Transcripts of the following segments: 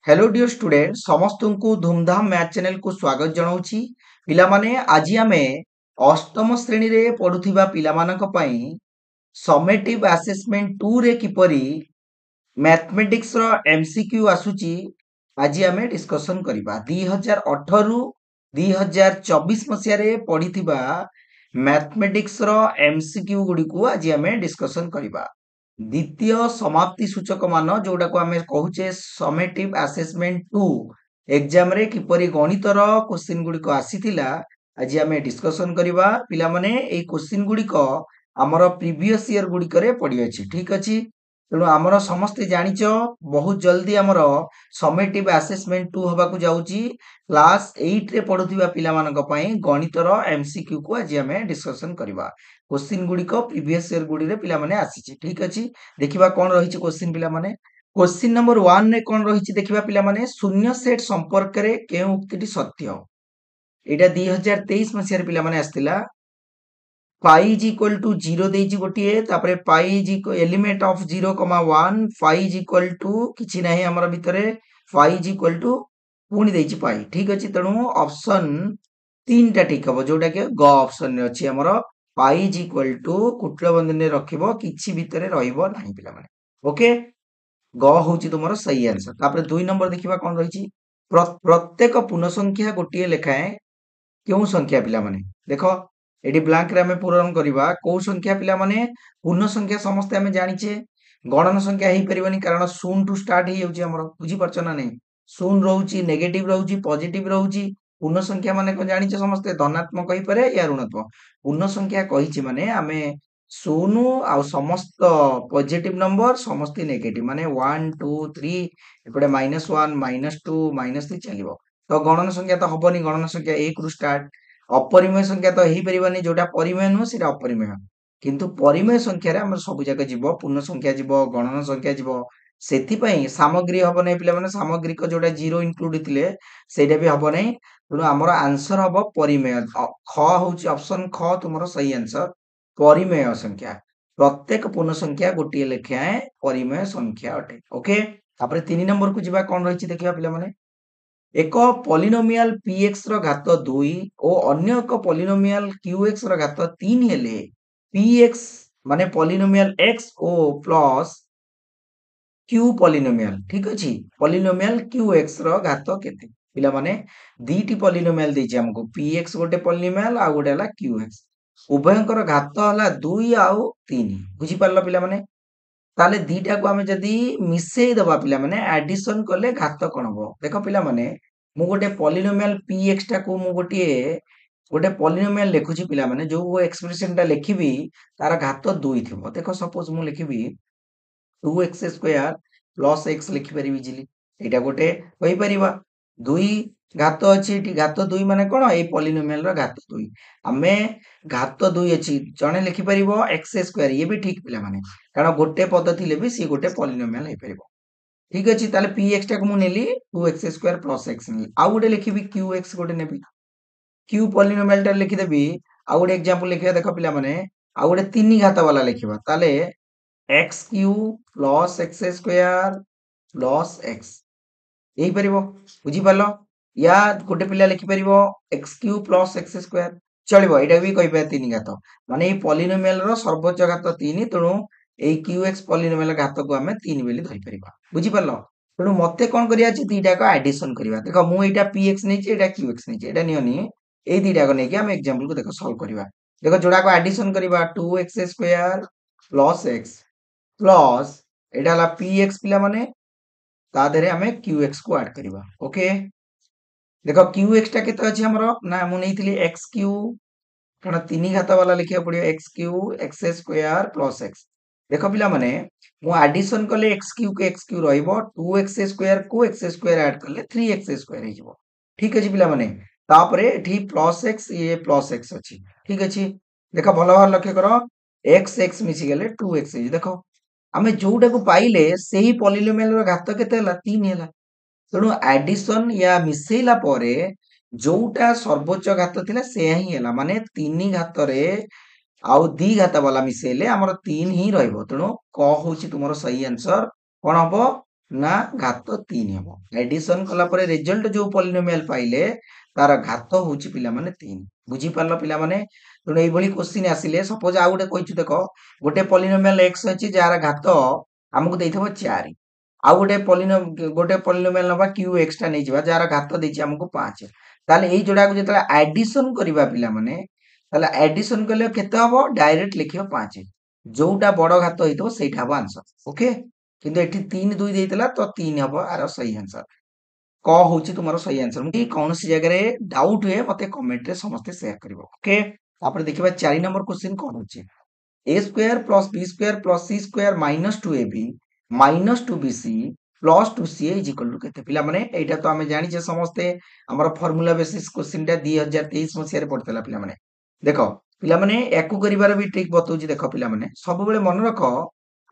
Hello dear student समस्त को धूमधाम मैथ चैनल को स्वागत जनाऊँची पिलामाने आज आमे अष्टम श्रेणी रे पढुथिबा पिलामानक पई समेटिव असेसमेंट 2 रे किपरि मैथमेटिक्स रो एमसीक्यू आसुची आज आमे डिस्कशन करिबा 2018 रु 2024 मसिया रे पढिथिबा मैथमेटिक्स रो एमसीक्यू गुडी को आज आमे डिस्कशन करिबा द्वितीय समाप्ति सूचक मान जोटा को आमे कहूचे समेटिव असेसमेंट 2 एग्जाम रे किपरि गणितर क्वेश्चन गुडी को आसीथिला आज आमे डिस्कशन करिबा पिला माने एई क्वेश्चन गुडी को हमर प्रीवियस ईयर गुडी करे पडी अछि ठीक अछि तेणु आमर समस्ते जानिଛ बहुत जल्दी आमर समेटिव असेसमेंट 2 हबा को जाउची क्लास 8 रे पढुथिबा पिला मानक पई गणितर एमसीक्यू को आज आमे डिस्कशन करिबा क्वेश्चन गुडी को प्रीवियस ईयर गुडी रे पिला माने आसीची ठीक अछि देखिबा कोन रहिची क्वेश्चन पिला माने क्वेश्चन नंबर 1 रे कोन रहिची देखिबा पिला माने शून्य सेट संपर्क रे के उक्तिटी सत्य एटा 2023 मसिया रे पिला माने आस्तिला phi is equal to 0 ଦେଇଛି ଗୋଟିଏ ତାପରେ phi is equal element of 0, 1 phi is equal to କିଛି ନାହିଁ ଆମର ଭିତରେ phi is equal to ପୁଣି ଦେଇଛି phi ଠିକ ଅଛି ତେଣୁ ଅପସନ ତିନିଟା ଠିକ ହବ ଯୋଉଟା କି ଗ ଅପସନ ରେ ଅଛି ଆମର phi is equal to କୁଟଳ ବନ୍ଧନୀରେ ରଖିବ କିଛି ଭିତରେ ରହିବ ନାହିଁ ପିଲାମାନେ ଓକେ ଗ ହଉଛି ତୁମର ସही आंसर ତାପରେ 2 नंबर ଦେଖିବା କଣ ରହିଛି ପ୍ରତ୍ୟେକ ପୂର୍ଣ୍ଣ ସଂଖ୍ୟା ଗୋଟିଏ ଲେଖାଏ କେଉଁ ସଂଖ୍ୟା ପିଲାମାନେ ଦେଖ एडी ब्लैंक रे हमें पूरण करिबा को संख्या पिला माने पूर्ण संख्या समस्त हमें जानिछे गणन संख्या हेई परिबनी कारण शून्य टू स्टार्ट हेई जाउची हमर बुझी परछ ना नै शून्य रहउची नेगेटिव रहउची पॉजिटिव रहउची पूर्ण संख्या माने को जानिछे समस्त धनात्मक कहि पारे या ऋणात्मक पूर्ण संख्या कहिछि माने हमें शून्य आ समस्त पॉजिटिव नंबर समस्त नेगेटिव माने 1 2 3 एपडे -1 -2 -3 चलिबो तो गणन संख्या तो हबनी गणन संख्या 1 रु स्टार्ट अपरिमेय संख्या तो हेई परिबानी जोटा परिमेय नु सेटा अपरिमेय किंतु परिमेय संख्या रे हमर सब जाक जीवो पूर्ण संख्या जीवो गणन संख्या जीवो सेथि पई सामग्री हबो नै पिला माने सामग्री को जोटा 0 इंक्लूड थिले सेटा भी हबो नै तणु हमर आंसर हबो परिमेय ख होउची ऑप्शन ख तुमरो सही आंसर परिमेय संख्या प्रत्येक पूर्ण संख्या गोटिए लेखाए परिमेय संख्या अटे ओके तापर 3 नंबर को जीवा कोन रहिछि देखिबा पिला माने एक पॉलिनोमियल px ର ଘାତ 2 ଓ ଅନ୍ୟ ଏକ ପଲିନୋମିଆଲ qx ର ଘାତ 3 ହେଲେ px ମାନେ ପଲିନୋମିଆଲ x ଓ ପ୍ଲସ q ପଲିନୋମିଆଲ ଠିକ ଅଛି ପଲିନୋମିଆଲ qx ର ଘାତ କେତେ ପିଲା ମାନେ ଦିଟି ପଲିନୋମିଆଲ ଦେଇଛି ଆମକୁ px ଗୋଟେ ପଲିନୋମିଆଲ ଆଉ ଗୋଟେ ହେଲା qx ଉଭୟଙ୍କର ଘାତ ହେଲା 2 ଆଉ 3 ବୁଝିପାରିଲ ପିଲା ମାନେ ताले दीटा को आमे जदी मिसेई दबा पिला माने एडिशन करले घात कोन हो देखो पिला माने मु गोटे पॉलिनोमियल px टा को मु गोटे पॉलिनोमियल लिखुची पिला माने जो वो एक्सप्रेशन टा लिखिबी तार घात 2 थिबो देखो सपोज मु लिखिबी 2x स्क्वायर प्लस x लिखि परिबी इजीली एटा गोटे कहि परिबा 2 घात अछि एटी घात 2 माने कोन ए पॉलिनोमियल रो घात 2 हमें घात 2 अछि जणे लिखि परिबो x स्क्वायर ये भी ठीक पिला माने कारण गोटे पद थिले भी सी गोटे पॉलिनोमियल हे परिबो ठीक अछि ताले px टा को मु नेली 2x स्क्वायर प्लस x नेली आ गोटे लिखिबी qx गोटे नेबी q पॉलिनोमियल टा लिखि देबी आ गोटे एग्जांपल लिखिबा देखो पिला माने आ गोटे 3 घात वाला लिखिबा ताले x cube plus x square plus x यही परिबो बुझी पालो या गोटे पिला लिखि परिबो x cube plus x square चलिबो एटा भी कहि पा 3 घात माने ए पॉलिनोमियल रो सर्वोच्च घात 3 तणु ए qx पॉलिनोमियल घात को हमें 3 बेली धरि परिबा बुझी पालो तणु मते कोन करिया अछि दीटा को एडिशन करिबा देखो मु एटा px नै छी एटा qx नै छी एटा नियनि ए दीटा को नै कि हम एग्जांपल को देखो सॉल्व करिबा देखो जोड़ा को एडिशन करिबा 2x square plus x plus iota हला px पिला माने ता देरे हमें qx को ऐड करिबा ओके देखो qx टा केते अछि हमरो ना मु नैथिली x क्यूब कारण 3 घात वाला लिखिया पड़ियो x cube x square plus x देखो पिला माने मु एडिशन करले x क्यूब के x क्यूब रहइबो 2x स्क्वायर को x स्क्वायर ऐड करले 3x स्क्वायर हेजिबो ठीक अछि पिला माने तापरे एठी प्लस x ये प्लस x अछि ठीक अछि देखो भलो भार लक्ष्य करो x x मिसी गेले 2x हे देखो आमे जोटा को पाइले सेही पॉलिनोमियल रो घात केते हला 3 हला तेणु एडिशन या मिसेइला परे जोटा सर्वोच्च घात थिला से ही हला माने 3 घात रे आउ 2 घात वाला मिसेइले हमर 3 ही रहइबो तेणु क होची तुमरो सही आंसर कोन हबो ନା ଘାତ 3 ହବ। ଏଡିସନ କଲା ପରେ ରେଜଲ୍ଟ ଯୋଉ ପଲିନୋମିଆଲ ପାଇଲେ ତାର ଘାତ ହଉଛି ପିଲାମାନେ 3। ବୁଝିପାରିଲ ପିଲାମାନେ? ତେଣୁ ଏଇଭଳି କ୍ୱେଶ୍ଚିନ୍ ଆସିଲେ ସପୋଜ ଆଉ ଗୋଟେ କହିଛୁ ଦେଖ ଗୋଟେ ପଲିନୋମିଆଲ x ଅଛି ଯାହାର ଘାତ ଆମକୁ ଦେଇଥିବ 4। ଆଉ ଗୋଟେ ପଲିନୋମିଆଲ ନବା qx ଟା ନେଇଯିବା ଯାହାର ଘାତ ଦେଇଛି ଆମକୁ 5। ତାହେଲେ ଏଇ ଯୋଡ଼ାକୁ ଯେତେବେଳେ ଆଡିସନ କରିବା ପିଲାମାନେ ତାହେଲେ ଆଡିସନ କଲେ କେତେ ହବ ଡାଇରେକ୍ଟ ଲେଖିବ 5। ଯୋଉଟା ବଡ ଘାତ ହେଇଥିବ ସେଇଟା ହବ ଆନ୍ସର। ଓକେ, କିନ୍ତୁ ଏଠି 3 2 ଦେଇଥିଲା ତ 3 ହବ ଆର ସही ଆନ୍ସର। କ ହଉଛି ତୁମର ସही ଆନ୍ସର। ଯଦି କୌଣସି ଜାଗାରେ ଡାଉଟ୍ ହୁଏ ମତେ କମେଣ୍ଟ ରେ ସମସ୍ତେ ସେୟାର କରିବ। ଓକେ, ତାପରେ ଦେଖିବା 4 ନମ୍ବର क्वेश्चन କଣ ଅଛି। a square plus b square plus c square minus 2ab minus 2bc plus 2ca is equal to केते पिला माने एटा तो हमें जानि जे समस्ते हमर फार्मूला बेसिस क्वेश्चन टा 2023 मसिया रे पड़तला पिला माने देखो पिला माने याकू करिवार भी ट्रिक बतौची देखो पिला माने सब बेले मन रखो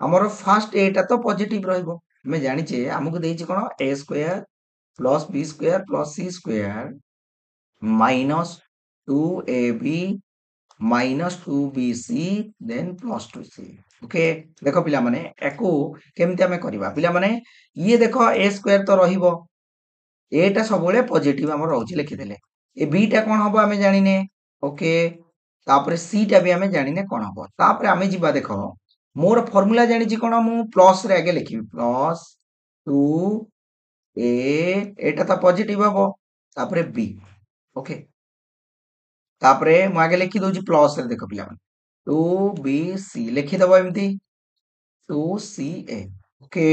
हमर फर्स्ट एटा तो पॉजिटिव रहइबो हमें जानि जे हमकु देइची कोन a square plus b square plus c square minus 2ab minus 2bc then plus 2c okay देखो पिला माने एको केमते हमें करिवा पिला माने ये देखो a स्क्वायर तो रहिबो a टा सबले पॉजिटिव हमर रहउची लिखि देले ए b टा कोन हबो हमें जानिने ओके तापरे c टा भी हमें जानिने कोन हबो तापरे हमें जिबा देखो मोर फार्मूला जानिची कोन मु प्लस रे आगे लिखिबी प्लस 2a एटा तो पॉजिटिव हबो तापरे b ओके तापरे मु आगे लिखि दउची प्लस रे देखो पिला माने 2bc लिखि दबो एमती 2ca ओके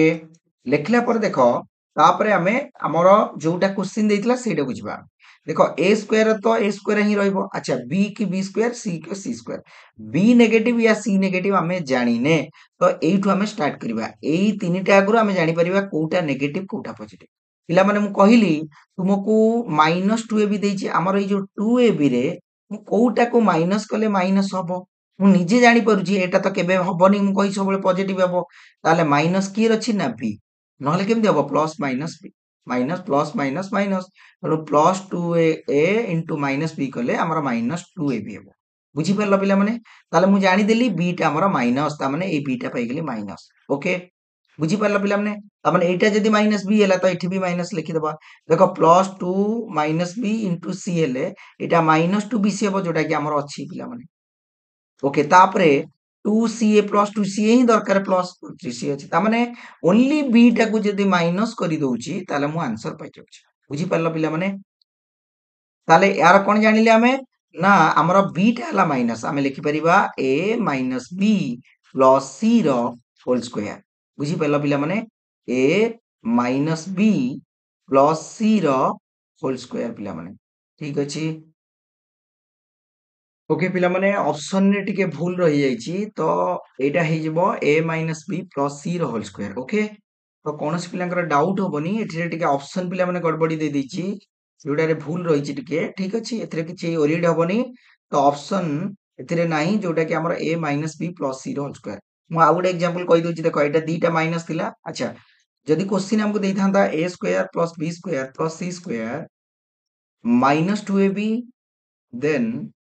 लिखला पर देखो तापरे हमें हमरो जोटा क्वेश्चन देइतला सेटा बुझिबा देखो a स्क्वायर तो a स्क्वायर ही रहइबो अच्छा b की b स्क्वायर c की c स्क्वायर b नेगेटिव या c नेगेटिव हमें जानिने तो एइठु हमें स्टार्ट करिबा एई तीनटा आगुरु हमें जानि परिबा कोउटा नेगेटिव कोउटा पॉजिटिव पिला माने मु कहिली तुमको -2ab देइची हमर ए जो 2ab रे मु कोउटा को माइनस कले माइनस हबो मु निजे जानि परुची एटा तो केबे हबनी मु कहि सबले पॉजिटिव हबो ताले माइनस की अछि ना b नहले केमदि हबो plus minus b minus plus minus minus तो plus 2a into minus b कले हमर माइनस 2ab हबो बुझी परला पिला माने ताले मु जानि देली b टा हमर माइनस ता माने ए b टा पाई गेली माइनस ओके बुझी परला पिला माने ता माने एटा जदी माइनस b हैला तो एठी भी माइनस लिखि देबा देखो plus 2 minus b into c हेले एटा माइनस 2bc हबो जोटा कि हमर अछि पिला माने ओके तापरे 2ca प्लस 2ca ही दरकार प्लस 3ca अछि ता माने ओनली b टा को जदी माइनस करि दउची ताले मु आंसर पाइ जाउची बुझी परला पिला माने ताले यार कोन जानिले हमें ना हमर b टा हला माइनस हमें लिखि परिबा a minus b plus c रो होल स्क्वायर बुझी परला पिला माने a minus b plus c रो होल स्क्वायर पिला माने ठीक अछि ओके पिला माने ऑप्शन रे टिके भूल रही जाईची तो एटा हे जिवो a minus b plus c रो होल स्क्वायर ओके तो कोनोस पिलांकर डाउट होबनी एठी रे टिके ऑप्शन पिला माने गड़बड़ी दे देची जोडा रे भूल रहिची टिके ठीक अछि एथिरे किछि ओरिड होबनी तो ऑप्शन एथिरे नाही जोटा कि हमर a minus b plus c रो होल स्क्वायर मु आ गुडे एग्जांपल कहि दोची देखो एटा दीटा माइनस थिला अच्छा जदि क्वेश्चन हमको देइथांता a square plus b square plus c square minus 2ab then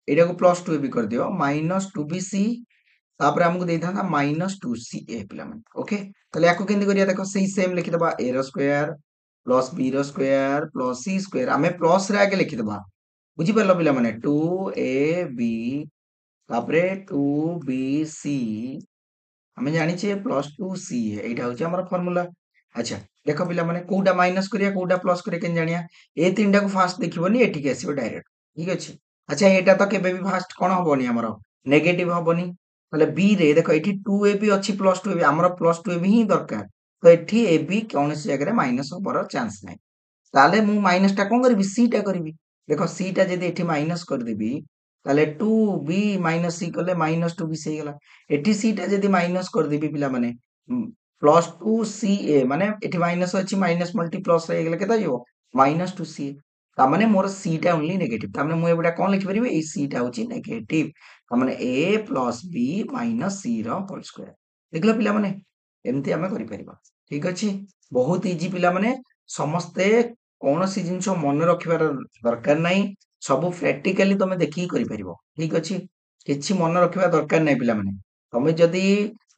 एटा को प्लस 2ab कर दियो माइनस 2bc तापर हमको देइथांता माइनस 2ca पिला माने ओके तले याको केंदी करिया देखो सेही सेम लिखि दबा a रो स्क्वायर प्लस b रो स्क्वायर प्लस c स्क्वायर हमें प्लस रे आगे लिखि दबा बुझी परलो पिला माने 2ab तापरे 2bc हमें जानि छे प्लस 2ca एटा होचे हमर फार्मूला अच्छा देखो पिला माने कोउटा माइनस करिया कोउटा प्लस करिया केन जानिया ए तीनटा को फास्ट देखिबोनी एठी के आसीबो डायरेक्ट ठीक अछि अच्छा एटा तो केबे भी फास्ट कोन हबोनी हमर नेगेटिव हबोनी ताले b रे देखो एठी 2ab अछि प्लस 2ab हमर प्लस 2ab ही दरकार तो एठी ab कोनसी जगह रे माइनस होबार चांस नै ताले मु माइनस टा कोन करबी c टा करबी देखो c टा जदी एठी माइनस कर देबी ताले 2b माइनस c कले माइनस 2b से गेला एठी c टा जदी माइनस कर देबी पिला माने प्लस 2ca माने एठी माइनस अछि माइनस मल्टी प्लस रे गेला केता जिवो माइनस 2ca ता माने मोर c टा ओनली नेगेटिव ता माने मु एबडा कोन लिखि परिबे ए c टा होची नेगेटिव ता माने a plus b minus c रो होल स्क्वायर देखलो पिला माने एमती हमें करि परिबा ठीक अछि बहुत इजी पिला माने समस्ते कोनोसी जिंसो मन रखिबार दरकार नै सब प्रैक्टिकली तमे देखि करि परिबो ठीक अछि किछि मन रखिबा दरकार नै पिला माने ତମେ ଯଦି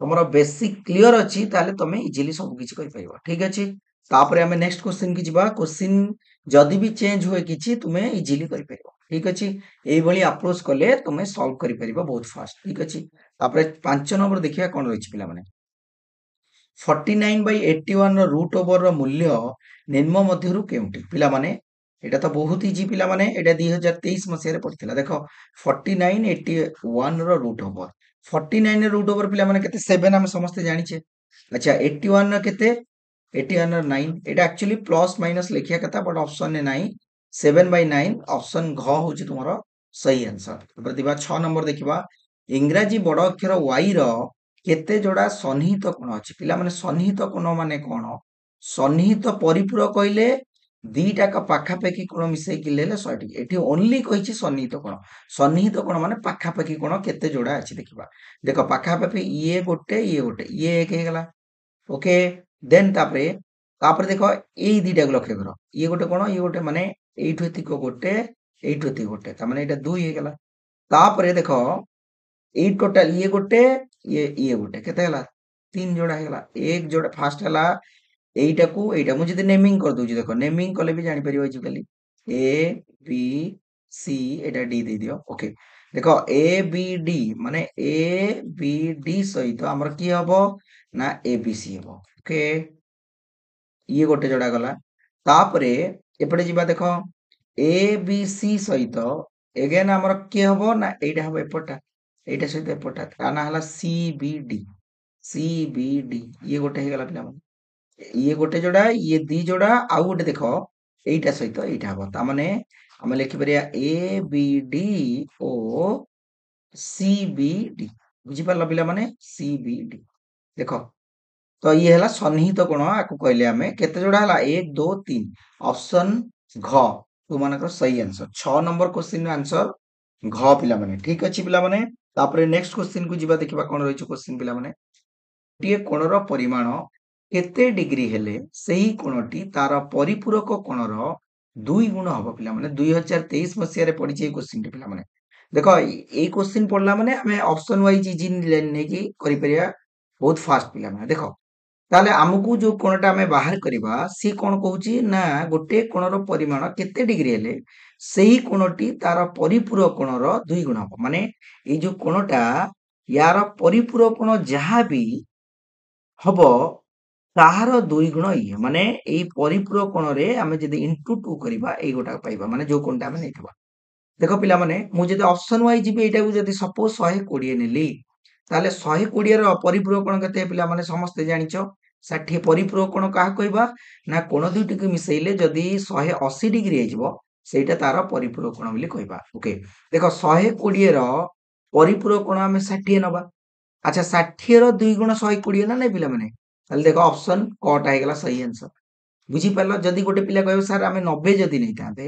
ତମର ବେସିକ କ୍ଲିୟର ଅଛି ତାହେଲେ ତମେ ଇଜିଲି ସବୁ କିଛି କରିପାରିବ। ଠିକ ଅଛି। ତାପରେ ଆମେ ନେକ୍ସଟ କ୍ୱେଶ୍ଚିନ କି ଯିବା। କ୍ୱେଶ୍ଚିନ ଯଦି ବି ଚେଞ୍ଜ ହୁଏ କିଛି ତୁମେ ଇଜିଲି କରିପାରିବ। ଠିକ ଅଛି। ଏଇଭଳି ଆପ୍ରୋଚ କଲେ ତମେ ସଲ୍ଭ କରିପାରିବ ବହୁତ ଫାଷ୍ଟ। ଠିକ ଅଛି। ତାପରେ 5 ନମ୍ବର ଦେଖିବା କଣ ରହିଛି ପିଲାମାନେ। 49/81 ର ରୁଟ ଓଭର ର ମୂଲ୍ୟ ନିମ୍ନ ମଧ୍ୟରୁ କେଉଁଟି? ପିଲାମାନେ ଏଇଟା ତ ବହୁତ ଇଜି ପିଲାମାନେ, ଏଇଟା 2023 ମସିହାରେ ପଡିଥିଲା। ଦେଖ 49/81 ର ରୁଟ ଓଭର, 49 ର ରୁଟ ଓଭର ପିଲାମାନେ କେତେ? 7 ଆମେ ସମସ୍ତେ ଜାଣିଛେ। ଆଚ୍ଛା 81 ର କେତେ? 81 ର 9। ଏଇଟା ଆକ୍ଚୁଆଲି ପ୍ଲସ ମାଇନସ ଲେଖିବା କଥା ବଟ ଅପସନରେ ନାହିଁ। 7/9 ଅପସନ ଘ ହଉଛି ତୁମର ସही ଆନ୍ସର। ତାପରେ ଯିବା 6 ନମ୍ବର ଦେଖିବା। ଇଂରାଜୀ ବଡ ଅକ୍ଷର y ର କେତେ ଯୋଡା ସନ୍ନିହିତ କୋଣ ଅଛି? ପିଲାମାନେ ସନ୍ନିହିତ କୋଣ ମାନେ କଣ? ସନ୍ନିହିତ ପରିପୂରକ କହିଲେ ଦିଟାକ ପାଖାପାଖି କୋଣ ମିଶେଇକି ହେଲେ 100 ଏଠି ଓନ୍ଲି କହିଛି ସନ୍ନିହିତ କୋଣ। ସନ୍ନିହିତ କୋଣ ମାନେ ପାଖାପାଖି କୋଣ କେତେ ଯୋଡା ଅଛି ଦେଖିବା। ଦେଖ ପାଖାପାଖି ଇଏ ଗୋଟେ ଇଏ ଏକ ହେଇଗଲା। ଓକେ ଦେନ୍ ତାପରେ ତାପରେ ଦେଖ ଏଇ ଦିଟାକୁ ଲକ୍ଷ୍ୟ କର। ଇଏ ଗୋଟେ କୋଣ ଇଏ ଗୋଟେ, ମାନେ ଏଇଠୁ ଏତିକ ଗୋଟେ ଏଇଠୁ ଏତିକ ଗୋଟେ, ତାମାନେ ଏଇଟା 2 ହେଇଗଲା। ତାପରେ ଦେଖ ଏଇ ଟୋଟାଲ ଇଏ ଗୋଟେ ଇଏ ଗୋଟେ କେତେ ହେଲା? 3 ଯୋଡା ହେଇଗଲା। ଏକ ଯୋଡା ଫାଷ୍ଟ ହେଲା ଏଇଟାକୁ ଏଇଟା ମୁଁ ଯଦି ନେମିଂ କରିଦଉଛି, ଦେଖ ନେମିଂ କଲେ ବି ଜାଣିପାରିବ ଆଜିକାଲି। ଏ ବି ସି ଏଇଟା ଡି ଦେଇଦିଅ। ଓକେ ଦେଖ ଏ ବି ଡି ମାନେ ଏ ବି ଡି ସହିତ ଆମର କିଏ ହବ ନା ଏ ବି ସି ହବ। ଓକେ ଇଏ ଗୋଟେ ଯୋଡା ଗଲା। ତାପରେ ଏପଟେ ଯିବା ଦେଖ ଏ ବି ସି ସହିତ ଏଗେନ ଆମର କିଏ ହବ ନା ଏଇଟା ହବ ଏପଟଟା, ଏଇଟା ସହିତ ଏପଟଟା, ତା ନା ହେଲା C B D. C B D ଇଏ ଗୋଟେ ହେଇଗଲା ପିଲାମାନେ। ଇଏ ଗୋଟେ ଯୋଡା ଇଏ ଦି ଯୋଡା ଆଉ ଗୋଟେ ଦେଖ ଏଇଟା ସହିତ ଏଇଟା ହବ, ତାମାନେ ଆମେ ଲେଖିପାରିବା ଏ ବି ଡି ଓ ସି ବି ଡି। ବୁଝିପାରିଲ ପିଲାମାନେ? C B D. ଦେଖ ତ ଇଏ ହେଲା ସନ୍ନିହିତ କୋଣ, ଆକୁ କହିଲେ ଆମେ କେତେ ଯୋଡା ହେଲା? 1 2 3 ଅପସନ ଘ ତୁମମାନଙ୍କର ସही ଆନ୍ସର। 6 ନମ୍ବର କ୍ୱେଶ୍ଚିନ ଆନ୍ସର ଘ ପିଲାମାନେ। ଠିକ ଅଛି ପିଲାମାନେ। ତାପରେ ନେକ୍ସଟ କ୍ୱେଶ୍ଚିନ କୁ ଯିବା ଦେଖିବା କଣ ରହିଛି କ୍ୱେଶ୍ଚିନ ପିଲାମାନେ। ଗୋଟିଏ କୋଣର ପରିମାଣ କେତେ ଡିଗ୍ରୀ ହେଲେ ସେହି କୋଣଟି ତାର ପରିପୂରକ କୋଣର 2 ଗୁଣ ହବ? ପିଲାମାନେ 2023 ମସିହାରେ ପଡିଛି ଏଇ କ୍ୱେଶ୍ଚିନଟି ପିଲାମାନେ। ଦେଖ ଏଇ କ୍ୱେଶ୍ଚିନ ପଡିଲା ମାନେ ଆମେ ଅପସନ ୱାଇଜ ଇଜି ନେଇକି କରିପାରିବା ବହୁତ ଫାଷ୍ଟ ପିଲାମାନେ। ଦେଖ ତାହେଲେ ଆମକୁ ଯୋଉ କୋଣଟା ଆମେ ବାହାର କରିବା ସିଏ କଣ କହୁଛି ନା ଗୋଟେ କୋଣର ପରିମାଣ କେତେ ଡିଗ୍ରୀ ହେଲେ ସେହି କୋଣଟି ତାର ପରିପୂରକ କୋଣର 2 ଗୁଣ ହବ। ମାନେ ଏଇ ଯୋଉ କୋଣଟା ୟାର ପରିପୂରକ କୋଣ ଯାହା ବି ହବ ତାହାର 2 ଗୁଣ ଇଏ, ମାନେ ଏଇ ପରିପୂରକ କୋଣରେ ଆମେ ଯଦି ଇଣ୍ଟୁ 2 କରିବା ଏଇ ଗୋଟାକ ପାଇବା, ମାନେ ଯୋଉ କୋଣଟା ଆମେ ନେଇଥିବା। ଦେଖ ପିଲାମାନେ ମୁଁ ଯଦି ଅପସନ ୱାଇଜ ଯିବି, ଏଇଟାକୁ ଯଦି ସପୋଜ 120 ନେଲି ତାହେଲେ 120 ର ପରିପୂରକ କୋଣ କେତେ? ପିଲାମାନେ ସମସ୍ତେ ଜାଣିଛ 60। ପରିପୂରକ କୋଣ କାହାକୁ କହିବା ନା କୋଣ ଦୁଇଟିକୁ ମିଶେଇଲେ ଯଦି 180 ଡିଗ୍ରୀ ହେଇଯିବ ସେଇଟା ତାର ପରିପୂରକ କୋଣ ବୋଲି କହିବା। ଓକେ ଦେଖ 120 ର ପରିପୂରକ କୋଣ ଆମେ 60 ନବା। ଆଚ୍ଛା 60 ର 2 ଗୁଣ 120 ନା ନାଇଁ ପିଲାମାନେ? ତାହେଲେ ଦେଖ ଅପସନ କଟା ହେଇଗଲା ସही ଆନ୍ସର। ବୁଝିପାରିଲ? ଯଦି ଗୋଟେ ପିଲା କହିବ ସାର୍ ଆମେ 90 ଯଦି ନେଇଥାନ୍ତେ,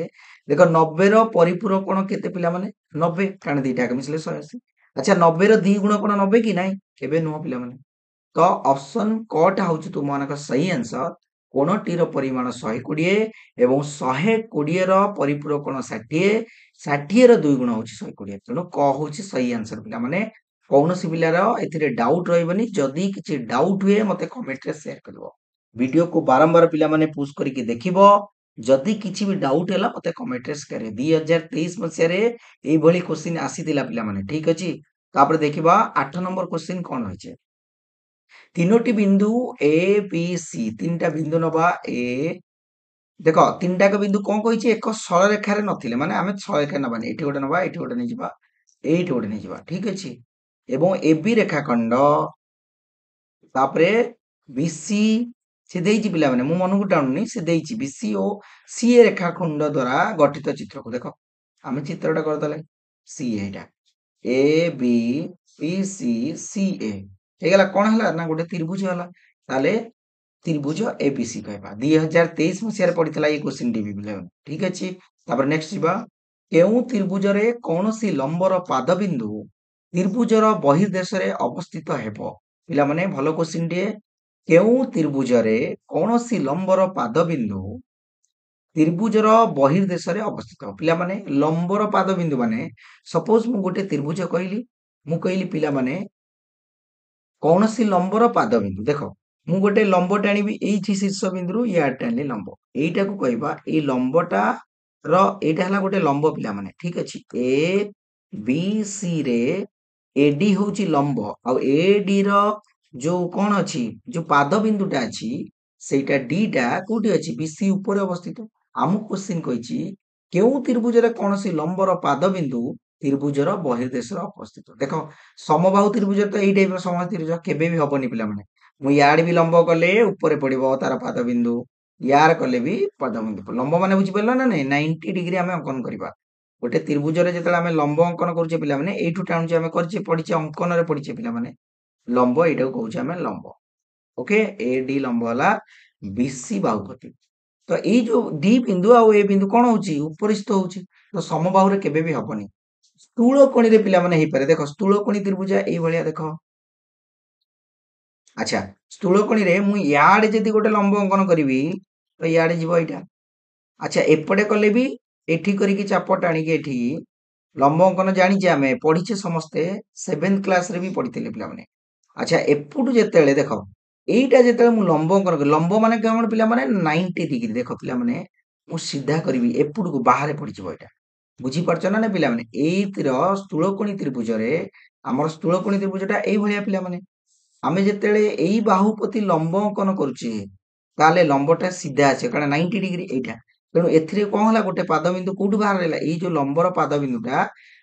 ଦେଖ 90 ର ପରିପୂରକ କୋଣ କେତେ ପିଲାମାନେ? 90, କାରଣ ଦିଟା ଯାକ ମିଶିଲେ 180। ଆଚ୍ଛା 90 ର 2 ଗୁଣ କୋଣ 90 କି ନାଇଁ? କେବେ ନୁହଁ ପିଲାମାନେ। ତ ଅପସନ କଟା ହଉଛି ତୁମମାନଙ୍କ ସही ଆନ୍ସର। କୋଣଟିର ପରିମାଣ 120 ଏବଂ 120 ର ପରିପୂରକ କୋଣ 60, 60 ର 2 ଗୁଣ ହଉଛି 120। ତେଣୁ କ ହଉଛି ସही ଆନ୍ସର ପିଲାମାନେ। କୌଣସି ପିଲାର ଏଥିରେ ଡାଉଟ ରହିବନି। ଯଦି କିଛି ଡାଉଟ ହୁଏ ମତେ କମେଣ୍ଟରେ ସେୟାର କରିବ। ଭିଡିଓକୁ ବାରମ୍ବାର ପିଲାମାନେ ପୁଶ କରିକି ଦେଖିବ। ଯଦି କିଛି ବି ଡାଉଟ ହେଲା ମତେ କମେଣ୍ଟରେ ସେୟାର କରିବ। 2023 ମସିହାରେ ଏଇଭଳି କ୍ୱେଶ୍ଚିନ ଆସିଥିଲା ପିଲାମାନେ। ଠିକ ଅଛି। ତାପରେ ଦେଖିବା 8 ନମ୍ବର କ୍ୱେଶ୍ଚିନ କଣ ରହିଛି। ତିନୋଟି ବିନ୍ଦୁ ଏ ବି ସି, ତିନିଟା ବିନ୍ଦୁ ନବା ଏ। ଦେଖ ତିନିଟାକ ବିନ୍ଦୁ କଣ କହିଛି? ଏକ ସରଳରେଖାରେ ନଥିଲେ, ମାନେ ଆମେ ସରଳରେଖା ନବାନି। ଏଠି ଗୋଟେ ନବା, ଏଠି ଗୋଟେ ନେଇଯିବା, ଏଇଠି ଗୋଟେ ନେଇଯିବା। ଠିକ ଅଛି। ଏବଂ ଏ ବି ରେଖାଖଣ୍ଡ ତାପରେ ବିସି ସେ ଦେଇଛି ପିଲାମାନେ, ମୁଁ ମନକୁ ଟାଣୁନି, ସେ ଦେଇଛି ବିସି ଓ ସିଏ ରେଖାଖଣ୍ଡ ଦ୍ଵାରା ଗଠିତ ଚିତ୍ରକୁ। ଦେଖ ଆମେ ଚିତ୍ରଟା କରିଦେଲେ ସି, ଏଇଟା A B P C C A ହେଇଗଲା। କଣ ହେଲା ନା ଗୋଟେ ତ୍ରିଭୁଜ ହେଲା। ତାହେଲେ ତ୍ରିଭୁଜ ଏବିସି କହିବା। 2023 ମସିହାରେ ପଡିଥିଲା ଏଇ କ୍ୱେଶ୍ଚିନ ଟି ବି ପିଲାମାନେ। ଠିକ ଅଛି। ତାପରେ ନେକ୍ସଟ ଯିବା। କେଉଁ ତ୍ରିଭୁଜରେ କୌଣସି ଲମ୍ବର ପାଦବିନ୍ଦୁ ତ୍ରିଭୁଜର ବହିର୍ଦେଶରେ ଅବସ୍ଥିତ ହେବ? ପିଲାମାନେ ଭଲ କ୍ୱେଶ୍ଚିନ ଟିଏ। କେଉଁ ତ୍ରିଭୁଜରେ କୌଣସି ଲମ୍ବର ପାଦବିନ୍ଦୁ ତ୍ରିଭୁଜର ବହିର୍ଦେଶରେ ଅବସ୍ଥିତ? ପିଲାମାନେ ଲମ୍ବର ପାଦବିନ୍ଦୁ ମାନେ ସପୋଜ ମୁଁ ଗୋଟେ ତ୍ରିଭୁଜ କହିଲି, ମୁଁ କହିଲି ପିଲାମାନେ କୌଣସି ଲମ୍ବର ପାଦ ବିନ୍ଦୁ ଦେଖ ମୁଁ ଗୋଟେ ଲମ୍ବଟେ ଆଣିବି ଏଇଠି ଶୀର୍ଷ ବିନ୍ଦୁରୁ ଇଆଡେ ଟାଣିଲି ଲମ୍ବ ଏଇଟାକୁ କହିବା ଏଇ ଲମ୍ବଟା ର ଏଇଟା ହେଲା ଗୋଟେ ଲମ୍ବ ପିଲାମାନେ ଠିକ ଅଛି ଏ ବି ସି ରେ ଏଡି ହଉଛି ଲମ୍ବ ଆଉ ଏଡି ର ଯୋଉ କଣ ଅଛି ଯୋଉ ପାଦ ବିନ୍ଦୁଟା ଅଛି ସେଇଟା ଡି ଟା କୋଉଠି ଅଛି ବିସି ଉପରେ ଅବସ୍ଥିତ ଆମକୁ କ୍ୱେଶ୍ଚିନ୍ କହିଛି କେଉଁ ତ୍ରିଭୁଜରେ କୌଣସି ଲମ୍ବର ପାଦ ବିନ୍ଦୁ ତ୍ରିଭୁଜର ବହିର୍ଦେଶରେ ଅବସ୍ଥିତ ଦେଖ ସମବାହୁ ତ୍ରିଭୁଜ ତ ଏଇ ଟାଇପର ସମବାହୁ ତ୍ରିଭୁଜ କେବେ ବି ହବନି ପିଲାମାନେ ମୁଁ ୟାଡେ ବି ଲମ୍ବ କଲେ ଉପରେ ପଡିବ ତାର ପାଦ ବିନ୍ଦୁ ୟାର କଲେ ବି ପାଦ ବିନ୍ଦୁ ଲମ୍ବ ମାନେ ବୁଝିପାରିଲ ନା ନାଇଁ 90 ଡିଗ୍ରୀ ଆମେ ଅଙ୍କନ କରିବା ଗୋଟେ ତ୍ରିଭୁଜରେ ଯେତେବେଳେ ଆମେ ଲମ୍ବ ଅଙ୍କନ କରୁଛେ ପିଲାମାନେ ଏଇଠୁ ଟାଣୁଛେ ଆମେ କରିଛେ ପଢିଛେ ଅଙ୍କନରେ ପଢିଛେ ପିଲାମାନେ ଲମ୍ବ ଏଇଟାକୁ କହୁଛେ ଆମେ ଲମ୍ବ ଓକେ ଏ ଡି ଲମ୍ବ ହେଲା ବିସି ବାହୁପତି ତ ଏଇ ଯୋଉ ଡି ବିନ୍ଦୁ ଆଉ ଏ ବିନ୍ଦୁ କଣ ହଉଛି ଉପରିସ୍ଥ ହଉଛି ତ ସମବାହୁରେ କେବେ ବି ହବନି ସ୍ଥୂଳ କୋଣୀରେ ପିଲାମାନେ ହେଇପାରେ ଦେଖ ସ୍ଥୂଳ କୋଣୀ ତ୍ରିଭୁଜ ଏଇଭଳିଆ ଦେଖ ଆଚ୍ଛା ସ୍ଥୂଳ କୋଣୀରେ ମୁଁ ୟାଡେ ଯଦି ଗୋଟେ ଲମ୍ବ ଅଙ୍କନ କରିବି ତ ୟାଡେ ଯିବ ଏଇଟା ଆଚ୍ଛା ଏପଟେ କଲେ ବି ଏଠି କରିକି ଚାପ ଟାଣିକି ଏଠି ଲମ୍ବ ଅଙ୍କନ ଜାଣିଛେ ଆମେ ପଢିଛେ ସମସ୍ତେ 7th କ୍ଲାସରେ ବି ପଢିଥିଲେ ପିଲାମାନେ ଆଚ୍ଛା ଏପଟୁ ଯେତେବେଳେ ଦେଖ ଏଇଟା ଯେତେବେଳେ ମୁଁ ଲମ୍ବ ଅଙ୍କନ କଲି ଲମ୍ବ ମାନେ କଣ ପିଲାମାନେ 90 ଡିଗ୍ରୀ ଦେଖ ପିଲାମାନେ ମୁଁ ସିଧା କରିବି ଏପଟକୁ ବାହାରେ ପଡିଯିବ ଏଇଟା ବୁଝିପାରୁଛ ନା ନା ପିଲାମାନେ ଏଇଥିର ସ୍ଥୂଳକୋଣୀ ତ୍ରିଭୁଜରେ ଆମର ସ୍ଥୂଳକୋଣୀ ତ୍ରିଭୁଜଟା ଏଇଭଳିଆ ପିଲାମାନେ ଆମେ ଯେତେବେଳେ ଏଇ ବାହୁ ପ୍ରତି ଲମ୍ବ ଅଙ୍କନ କରୁଛେ ତାହେଲେ ଲମ୍ବଟା ସିଧା ଆସିବ କାରଣ 90 ଡିଗ୍ରୀ ଏଇଟା ତେଣୁ ଏଥିରେ କଣ ହେଲା ଗୋଟେ ପାଦ ବିନ୍ଦୁ କୋଉଠୁ ବାହାର ହେଲା ଏଇ ଯୋଉ ଲମ୍ବର ପାଦ ବିନ୍ଦୁଟା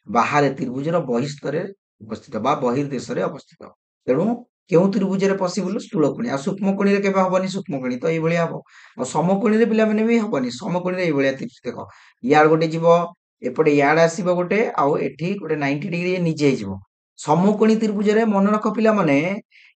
ବାହାରେ ତ୍ରିଭୁଜର ବହିସ୍ତରେ ଅବସ୍ଥିତ ବା ବହିର୍ଦେଶରେ ଅବସ୍ଥିତ ତେଣୁ କେଉଁ ତ୍ରିଭୁଜରେ ପଶିବୁଲ ସ୍ଥୂଳକୋଣୀ ଆଉ ସୂକ୍ଷ୍ମକୋଣୀରେ କେବେ ହବନି ସୂକ୍ଷ୍ମକୋଣୀ ତ ଏଇଭଳିଆ ହବ ଆଉ ସମକୋଣୀରେ ପିଲାମାନେ ବି ହବନି ସମକୋଣୀରେ ଏଇଭଳିଆ ଦେଖ ଇଆଡେ ଗୋଟେ ଯିବ ଏପଟେ ଇଆଡେ ଆସିବ ଗୋଟେ ଆଉ ଏଠି ଗୋଟେ 90 ଡିଗ୍ରୀ ନିଜେ ହେଇଯିବ ସମକୋଣୀ ତ୍ରିଭୁଜରେ ମନେ ରଖ ପିଲାମାନେ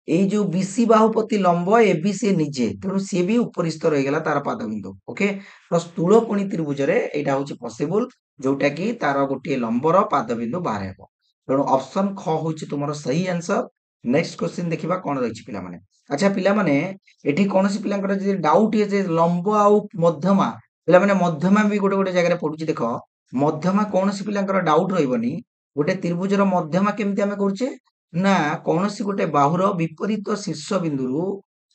ଏଇ ଯୋଉ ବିସି ବାହୁପତି ଲମ୍ବ এবି ସିଏ ନିଜେ ତେଣୁ ସିଏ ବି ଉପରିସ୍ଥ ରହିଗଲା ତାର ପାଦ ବିନ୍ଦୁ ଓକେ ତ ସ୍ଥୂଳକୋଣୀ ତ୍ରିଭୁଜରେ ଏଇଟା ହଉଛି ପସିବୁଲ ଯୋଉଟା କି ତାର ଗୋଟିଏ ଲମ୍ବର ପାଦ ବିନ୍ଦୁ ବାହାର ହେବ ତେଣୁ ଅପସନ ଖ ହଉଛି ତୁମର ସହି ଆନ୍ସର ନେକ୍ସଟ କ୍ୱେଶ୍ଚିନ୍ ଦେଖିବା କଣ ରହିଛି ପିଲାମାନେ ଆଚ୍ଛା ପିଲାମାନେ ଏଠି କୌଣସି ପିଲାଙ୍କର ଯଦି ଡାଉଟ ଇଏ ଯେ ଲମ୍ବ ଆଉ ମଧ୍ୟମା ପିଲାମାନେ ମଧ୍ୟମା ବି ଗୋଟେ ଗୋଟେ ଜାଗାରେ ପଡୁଛି ଦେଖ ମଧ୍ୟମା କୌଣସି ପିଲାଙ୍କର ଡାଉଟ ରହିବନି ଗୋଟେ ତ୍ରିଭୁଜର ମଧ୍ୟମା କେମିତି ଆମେ କରୁଛେ ନା କୌଣସି ଗୋଟେ ବାହୁର ବିପରୀତ ଶୀର୍ଷ ବିନ୍ଦୁରୁ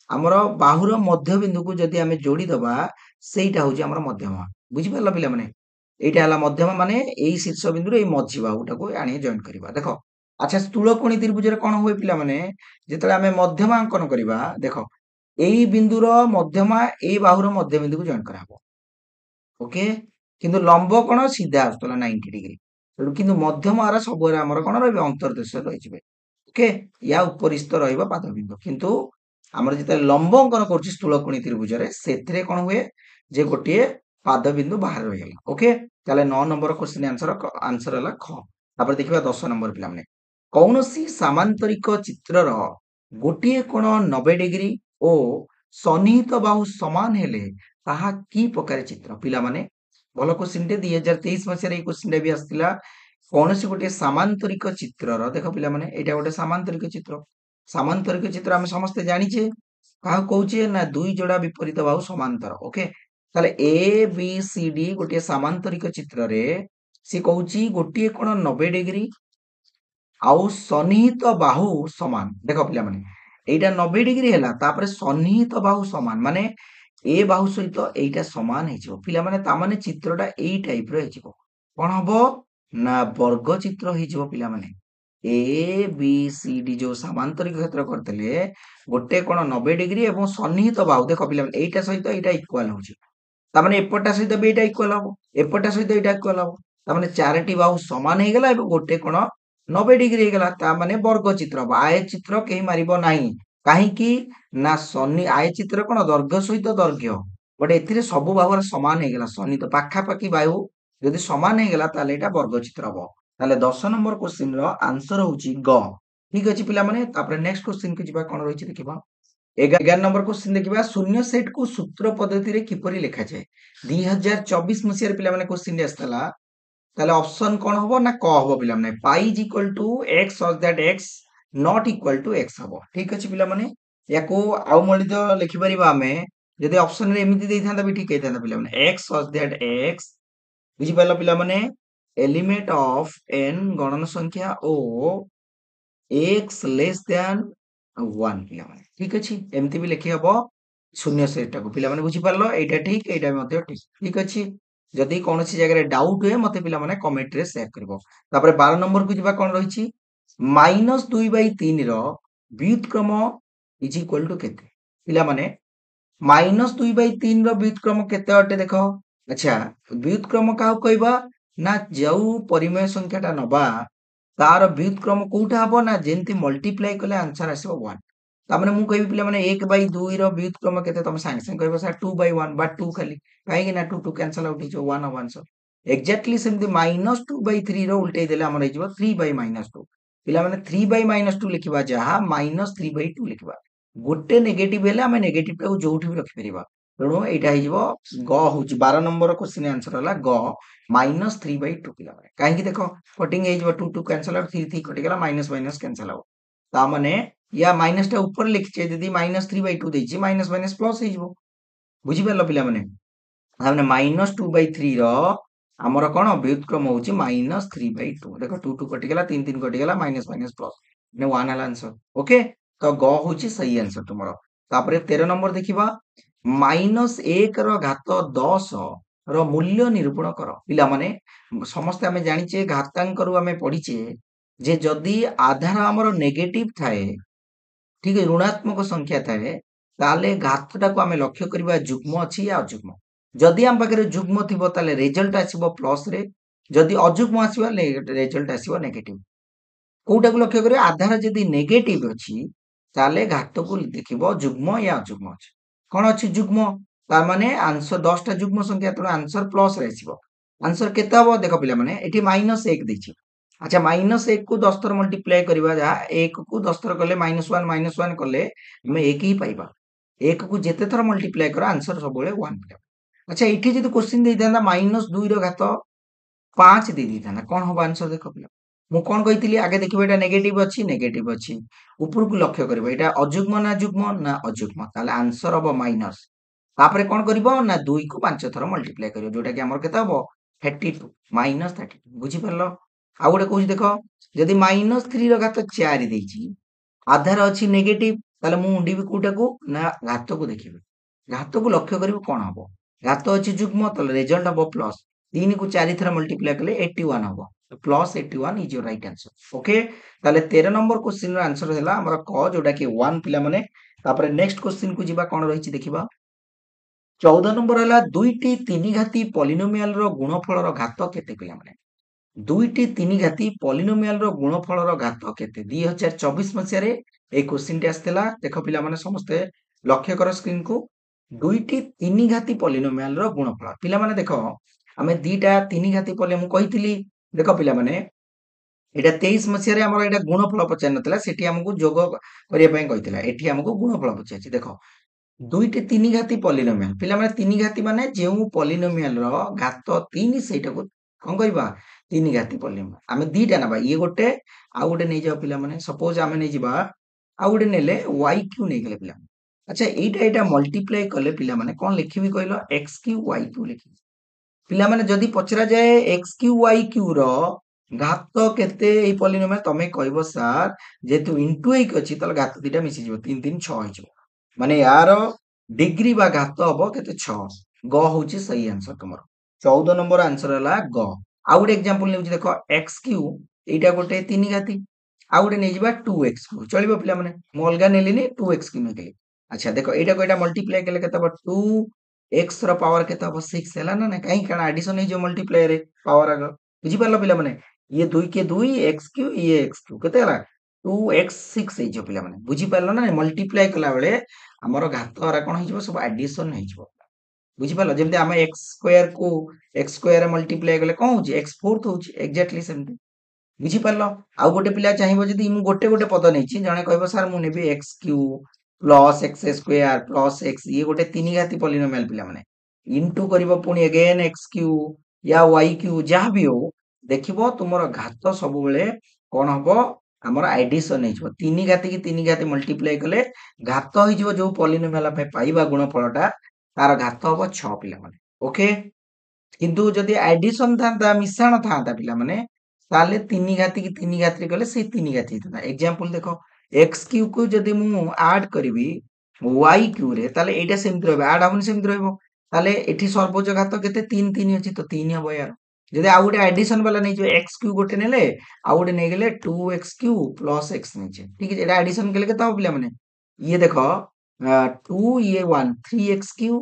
ଆମର ବାହୁର ମଧ୍ୟ ବିନ୍ଦୁକୁ ଯଦି ଆମେ ଯୋଡିଦବା ସେଇଟା ହଉଛି ଆମର ମଧ୍ୟମା ବୁଝିପାରିଲ ପିଲାମାନେ ଏଇଟା ହେଲା ମଧ୍ୟମା ମାନେ ଏଇ ଶୀର୍ଷ ବିନ୍ଦୁରୁ ଏଇ ମଝି ବାହୁଟାକୁ ଆଣି ଜଏନ କରିବା ଦେଖ ଆଚ୍ଛା ସ୍ଥୂଳକୋଣୀ ତ୍ରିଭୁଜରେ କଣ ହୁଏ ପିଲାମାନେ ଯେତେବେଳେ ଆମେ ମଧ୍ୟମା ଅଙ୍କନ କରିବା ଦେଖ ଏଇ ବିନ୍ଦୁର ମଧ୍ୟମା ଏଇ ବାହୁର ମଧ୍ୟ ବିନ୍ଦୁକୁ ଜଏନ କରାହବ ଓକେ କିନ୍ତୁ ଲମ୍ବ କଣ ସିଧା ଆସୁଥିଲା 90 ଡିଗ୍ରୀ ତେଣୁ କିନ୍ତୁ ମଧ୍ୟମ ଆର ସବୁରେ ଆମର କଣ ରହିବେ ଅନ୍ତର୍ଦେଶରେ ରହିଯିବେ ଓକେ ୟା ଉପରିସ୍ଥ ରହିବ ପାଦ ବିନ୍ଦୁ କିନ୍ତୁ ଆମର ଯେତେବେଳେ ଲମ୍ବ ଅଙ୍କନ କରୁଛି ସ୍ଥୂଳକୋଣୀ ତ୍ରିଭୁଜରେ ସେଥିରେ କଣ ହୁଏ ଯେ ଗୋଟିଏ ପାଦ ବିନ୍ଦୁ ବାହାରେ ରହିଗଲା ଓକେ ତାହେଲେ 9 ନମ୍ବର କ୍ୱେଶ୍ଚିନ୍ ଆନ୍ସର ହେଲା ଖ ତାପରେ ଦେଖିବା 10 ନମ୍ବର ପିଲାମାନେ କୌଣସି ସାମାନ୍ତରିକ ଚିତ୍ରର ଗୋଟିଏ କୋଣ 90 ଡିଗ୍ରୀ ଓ ସନ୍ନିହିତ ବାହୁ ସମାନ ହେଲେ ତାହା କି ପ୍ରକାର ଚିତ୍ର ପିଲାମାନେ ଭଲ କ୍ୱେଶ୍ଚିନ୍ ଟେ 2023 ମସିହାରେ ଏଇ କ୍ୱେଶ୍ଚିନ୍ ଟା ବି ଆସିଥିଲା କୌଣସି ଗୋଟିଏ ସାମାନ୍ତରିକ ଚିତ୍ରର ଦେଖ ପିଲାମାନେ ଏଇଟା ଗୋଟେ ସାମାନ୍ତରିକ ଚିତ୍ର ଆମେ ସମସ୍ତେ ଜାଣିଛେ କାହାକୁ କହୁଛେ ନା ଦୁଇ ଯୋଡା ବିପରୀତ ବାହୁ ସମାନ୍ତର ଓକେ ତାହେଲେ ଏ ବି ସି ଡି ଗୋଟିଏ ସାମାନ୍ତରିକ ଚିତ୍ରରେ ସେ କହୁଛି ଗୋଟିଏ କୋଣ 90 ଡିଗ୍ରୀ ଆଉ ସନ୍ନିହିତ ବାହୁ ସମାନ ଦେଖ ପିଲାମାନେ ଏଇଟା 90 ଡିଗ୍ରୀ ହେଲା ତାପରେ ସନ୍ନିହିତ ବାହୁ ସମାନ ମାନେ ଏ ବାହୁ ସହିତ ଏଇଟା ସମାନ ହେଇଯିବ ପିଲାମାନେ ତାମାନେ ଚିତ୍ରଟା ଏଇ ଟାଇପର ହେଇଯିବ କଣ ହବ ନା ବର୍ଗ ଚିତ୍ର ହେଇଯିବ ପିଲାମାନେ ଏ ବି ସି ଡି ଯୋଉ ସାମାନ୍ତରିକ କ୍ଷେତ୍ର କରିଥିଲେ ଗୋଟେ କୋଣ 90 ଡିଗ୍ରୀ ଏବଂ ସନ୍ନିହିତ ବାହୁ ଦେଖ ପିଲାମାନେ ଏଇଟା ସହିତ ଏଇଟା ଇକ୍ୱାଲ ହଉଛି ତାମାନେ ଏପଟା ସହିତ ବି ଏଇଟା ଇକ୍ୱାଲ ହବ ଏପଟା ସହିତ ଏଇଟା ଇକ୍ୱାଲ ହବ ତାମାନେ ଚାରିଟି ବାହୁ ସମାନ ହେଇଗଲା ଏବଂ ଗୋଟେ କୋଣ 90 ଡିଗ୍ରୀ ହେଇଗଲା ତାମାନେ ବର୍ଗ ଚିତ୍ର ହବ ଆୟ ଚିତ୍ର କେହି ମାରିବ ନାହିଁ କାହିଁକି ନା ଆୟ ଚିତ୍ର କଣ ଦୈର୍ଘ୍ୟ ସହିତ ଦୈର୍ଘ୍ୟ ବଟ ଏଥିରେ ସବୁ ବାହୁରେ ସମାନ ହେଇଗଲା ସନ୍ନିହିତ ପାଖାପାଖି ବାହୁ ଯଦି ସମାନ ହେଇଗଲା ତାହେଲେ ଏଇଟା ବର୍ଗ ଚିତ୍ର ହବ ତାହେଲେ 10 ନମ୍ବର କ୍ୱେଶ୍ଚିନ୍ ର ଆନ୍ସର ହଉଛି ଗ ଠିକ ଅଛି ପିଲାମାନେ ତାପରେ ନେକ୍ସଟ କ୍ୱେଶ୍ଚିନ୍ କୁ ଯିବା କଣ ରହିଛି ଦେଖିବା 11 ନମ୍ବର କ୍ୱେଶ୍ଚିନ୍ ଦେଖିବା ଶୂନ୍ୟ ସେଟ କୁ ସୂତ୍ର ପଦ୍ଧତିରେ କିପରି ଲେଖାଯାଏ 2024 ମସିହାରେ ପିଲାମାନେ କ୍ୱେଶ୍ଚିନ୍ ଆସିଥିଲା ତାହେଲେ ଅପସନ କଣ ହବ ନା କ ହବ ପିଲାମାନେ ପାଇ is equal to x such that x not equal to x ହବ ଠିକ ଅଛି ପିଲାମାନେ ୟାକୁ ଆଉ ମଧ୍ୟ ଲେଖିପାରିବା ଆମେ ଯଦି ଅପସନ ରେ ଏମିତି ଦେଇଥାନ୍ତା ବି ଠିକ ହେଇଥାନ୍ତା ପିଲାମାନେ x ସଚ୍ ଦ୍ୟାଟ x ବୁଝିପାରିଲ ପିଲାମାନେ ଏଲିମେଣ୍ଟ ଅଫ n ଗଣନ ସଂଖ୍ୟା ଓ x ଲେସ୍ ଦ୍ୟାନ 1 ପିଲାମାନେ ଠିକ ଅଛି ଏମିତି ବି ଲେଖି ହବ ଶୂନ୍ୟ ସେଟଟାକୁ ପିଲାମାନେ ବୁଝିପାରିଲ ଏଇଟା ଠିକ ଏଇଟା ମଧ୍ୟ ଠିକ ଠିକ ଅଛି ଯଦି କୌଣସି ଜାଗାରେ ଡାଉଟ ହୁଏ ମତେ ପିଲାମାନେ କମେଣ୍ଟରେ ସେୟାର କରିବ ତାପରେ 12 ନମ୍ବରକୁ ଯିବା କଣ ରହିଛି -2/3 ର ବ୍ୟୁତ୍କ୍ରମ ଇଜ ଇକ୍ୱାଲ ଟୁ କେତେ ପିଲାମାନେ -2/3 ର ବ୍ୟୁତ୍କ୍ରମ କେତେ ଅଟେ ଦେଖ ଆଚ୍ଛା ବ୍ୟୁତ୍କ୍ରମ କାହାକୁ କହିବା ନା ଯୋଉ ପରିମେୟ ସଂଖ୍ୟାଟା ନବା ତାର ବ୍ୟୁତ୍କ୍ରମ କୋଉଟା ହବ ନା ଯେମିତି ମଲ୍ଟିପ୍ଲାଏ କଲେ ଆନ୍ସର ଆସିବ 1 ତାମାନେ ମୁଁ କହିବି ପିଲାମାନେ 1/2 ର ବ୍ୟୁତ୍କ୍ରମ କେତେ ତମେ ସାଙ୍ଗେ ସାଙ୍ଗେ କହିବ ସାର୍ 2/1 ବା 2 ଖାଲି କାହିଁକି ନା 2 କ୍ୟାନ୍ସଲ ଆଉଟ୍ ହେଇଯିବ 1 ହବ ଆନ୍ସର ଏକ୍ଜାକ୍ଟଲି ସେମିତି -2/3 ର ଉଲ୍ଟେଇ ଦେଲେ ଆମର ହେଇଯିବ 3/-2 ପିଲାମାନେ 3/-2 ଲେଖିବା ଯାହା -3/2 ଲେଖିବା ଗୋଟେ ନେଗେଟିଭ ହେଲେ ଆମେ ନେଗେଟିଭ ଟାକୁ ଯୋଉଠି ବି ରଖିପାରିବା ତେଣୁ ଏଇଟା ହେଇଯିବ ଗ ହଉଛି 12 ନମ୍ବର କ୍ୱେଶ୍ଚିନ୍ ଆନ୍ସର ହେଲା ଗ -3/2 ପିଲାମାନେ କାହିଁକି ଦେଖ କଟିଂ ହେଇଯିବ 2 2 କ୍ୟାନ୍ସଲ ଆଉଟ୍ 3 3 କଟିଗଲା ମାଇନସ ମାଇନସ କ୍ୟାନ୍ସଲ ହବ ତା ମାନେ या माइनस टा ऊपर लिखिचे यदि -3/2 ଦେଇଛି ମାଇନସ ମାଇନସ ପ୍ଲସ ହେଇଯିବ ବୁଝିପାରିଲ ପିଲାମାନେ ତାମାନେ -2/3 ର ଆମର କଣ ବ୍ୟୁତ୍କ୍ରମ ହଉଛି -3/2 ଦେଖ 2 2 କଟିଗଲା 3 3 କଟିଗଲା ମାଇନସ ମାଇନସ ପ୍ଲସ ମାନେ 1 ହେଲା आंसर ओके ତ ଗ ହଉଛି ସही आंसर ତୁମର ତାପରେ 13 ନମ୍ବର ଦେଖିବା -1 ର ଘାତ 10 ର ମୂଲ୍ୟ ନିରୂପଣ କର ପିଲାମାନେ ସମସ୍ତେ ଆମେ ଜାଣିଛେ ଘାତାଙ୍କରୁ ଆମେ ପଢିଛେ ଯେ ଯଦି ଆଧାର ଆମର ନେଗେଟିଭ ଥାଏ ठीक है ऋणात्मक संख्या थाए ताले घातटाକୁ ଆମେ ଲକ୍ଷ୍ୟ କରିବା ଯୁଗ୍ମ ଅଛି या ଅଯୁଗ୍ମ ଯଦି ଆମ ପାଖରେ ଯୁଗ୍ମ ଥିବ ତାଲେ ରେଜଲ୍ଟ ଆସିବ ପ୍ଲସ ରେ ଯଦି ଅଯୁଗ୍ମ ଆସିବ ରେଜଲ୍ଟ ଆସିବ ନେଗେଟିଭ କୋଉଟାକୁ ଲକ୍ଷ୍ୟ କରିବା ଆଧାର ଯଦି ନେଗେଟିଭ ଅଛି ତାଲେ ଘାତକୁ ଦେଖିବ ଯୁଗ୍ମ या ଅଯୁଗ୍ମ ଅଛି କଣ ଅଛି ଯୁଗ୍ମ ତାର ମାନେ आंसर 10 ଟା ଯୁଗ୍ମ ସଂଖ୍ୟା ତେଣୁ आंसर ପ୍ଲସ ରେ ଆସିବ आंसर କେତେ ହବ ଦେଖ ପିଲା ମାନେ ଏଠି -1 ଦେଇଛି अच्छा -1 को 10 थर मल्टीप्लाई करवा जहाँ 1 को 10 थर कले -1 कले हमें 1 ही पाइबा 1 को जेते थर मल्टीप्लाई कर आंसर सब 1 पिला अच्छा एठी जदि क्वेश्चन दे देता -2 रो घात 5 दे देता कौन हम आंसर देख पिला मु कौन कही आगे देखिए एटा नेगेटिव अच्छी ऊपर को लक्ष्य करबा एटा अजुग्म ना अजुग्म ताले आंसर हम माइनस तापरे कौन करबो ना 2 को 5 थर मल्टीप्लाई करियो जोटा कि हमर केता हबो 32 -32 बुझी परलो आ गोटे कहूँ देख जदि -3 रो घात 4 ଦେଇଛି आधार अच्छी नेगेटिव ताले मु उंडीबी कोटाको ना घात को देखिबे घात को लक्ष्य करिबो कोन हबो घात अच्छी युग्म ताले रिजल्ट हबो प्लस 3 को 4 थर मल्टीप्लाई कले 81 हबो plus 81 is your right answer okay ताले 13 नंबर क्वेश्चन रो आंसर हैला हमर क जोटा कि 1 पिला माने तापरे नेक्स्ट क्वेश्चन को जिबा कोन रहिछि देखिबा 14 नंबर हैला दुईटी तीन घाती पॉलिनोमियल रो गुणफल रो घात केते पिला माने दुईटी तीन घाती पॉलिनोमियल रो गुणफल रो घात केते 2024 मसिया रे ए क्वेश्चन टे आस्तेला देखो पिला माने समस्त लक्ष्य कर स्क्रीन को दुईटी तीन घाती पॉलिनोमियल रो गुणफल पिला माने देखो हमें दीटा तीन घाती पॉली मु कहितली देखो पिला माने एटा 23 मसिया रे हमर एटा गुणफल पचार नतला सेठी हमकु जोग करिया पय कहितला एठी हमकु गुणफल पचाछि देखो दुईटी तीन घाती पॉलिनोमियल पिला माने तीन घाती माने जेउ पॉलिनोमियल रो घात 3 सेटा को कोन करबा तीन घाती पॉलिनोमियल आमे दीटा नबा ये गोटे आ गोटे नै जाओ पिला माने सपोज आमे नै जिबा आ गोटे नेले y क्यू नै गेले पिला अच्छा एटा मल्टीप्लाई कले पिला माने कोन लिखिबी कहलो x क्यू y क्यू लिखिबी पिला माने जदी पचरा जाए x Q y Q rho घात केते ए पॉलिनोमियल तमे कहबो सर जेतु इनटू 1 अछि तले घात दीटा मिसि जिवो 3 3 6 हिजो माने यार डिग्री बा घात हबो केते 6 ग होची सही आंसर तुमरो 14 नंबर आंसर हला ग आ गोटे एग्जांपल नेउची देखो x क्यू एटा गोटे 3 घाती आ गोटे नै जिबा 2x क्यू चलिबो पिला माने मो अलगा नेलिनी 2x क्यू नेली अच्छा देखो एटा को एटा मल्टीप्लाई केले केते हबो 2x रो पावर केते हबो 6 हैला ना काई कारण एडिशन हे जो मल्टीप्लाई रे पावर आग बुझी परलो पिला माने ये 2 के 2 x क्यू ये x क्यू केते हला 2x6 हे जो पिला माने बुझी परलो ना मल्टीप्लाई कला बेले हमर घात हरा कोन हे जो सब एडिशन हे जो बुझी परलो जेमते हम x स्क्वायर को x स्क्वायर मल्टीप्लाई कले कोन होची x फोर्थ होची एग्जैक्टली सेमते बुझी परलो आ गोटे पिला चाहिबो जदी मु गोटे गोटे पद नैछि जणे कहबो सर मु नेबी x Q plus x square plus x ये गोटे तीन घाती पॉलिनोमियल पिला माने इनटू करिवो पुनी अगेन x क्यू या y क्यू जहा भी हो देखिबो तुमरो घात सब बेले कोन हबो हमर एडिशन हे जो तीन घाती की तीन घाती मल्टीप्लाई कले घात हे जो जो पॉलिनोमियल पे पाइबा गुणफलटा तार घात हबो 6 पिला माने ओके किंतु जदी एडिशन था मिश्रण था पिला माने ताले तीन घाती की तीन घाती कले से तीन घाती था एग्जांपल देखो एक्स क्यू को जदि मु ऐड करी वाई क्यू रे ताले एटा सेमति रहबो ऐड हबनी सेमति रहबो ताले एठी सर्वोच्च घात केते 3 3 अछि तो 3 हबो यार जदि आ गुटे एडिशन वाला नै जो एक्स क्यू गोटे नेले आ गुटे नै गेले 2x क्यू प्लस x नेचे ठीक है एटा एडिशन केले केते हबो पिला माने ये देखो 2 ये 1 3x क्यू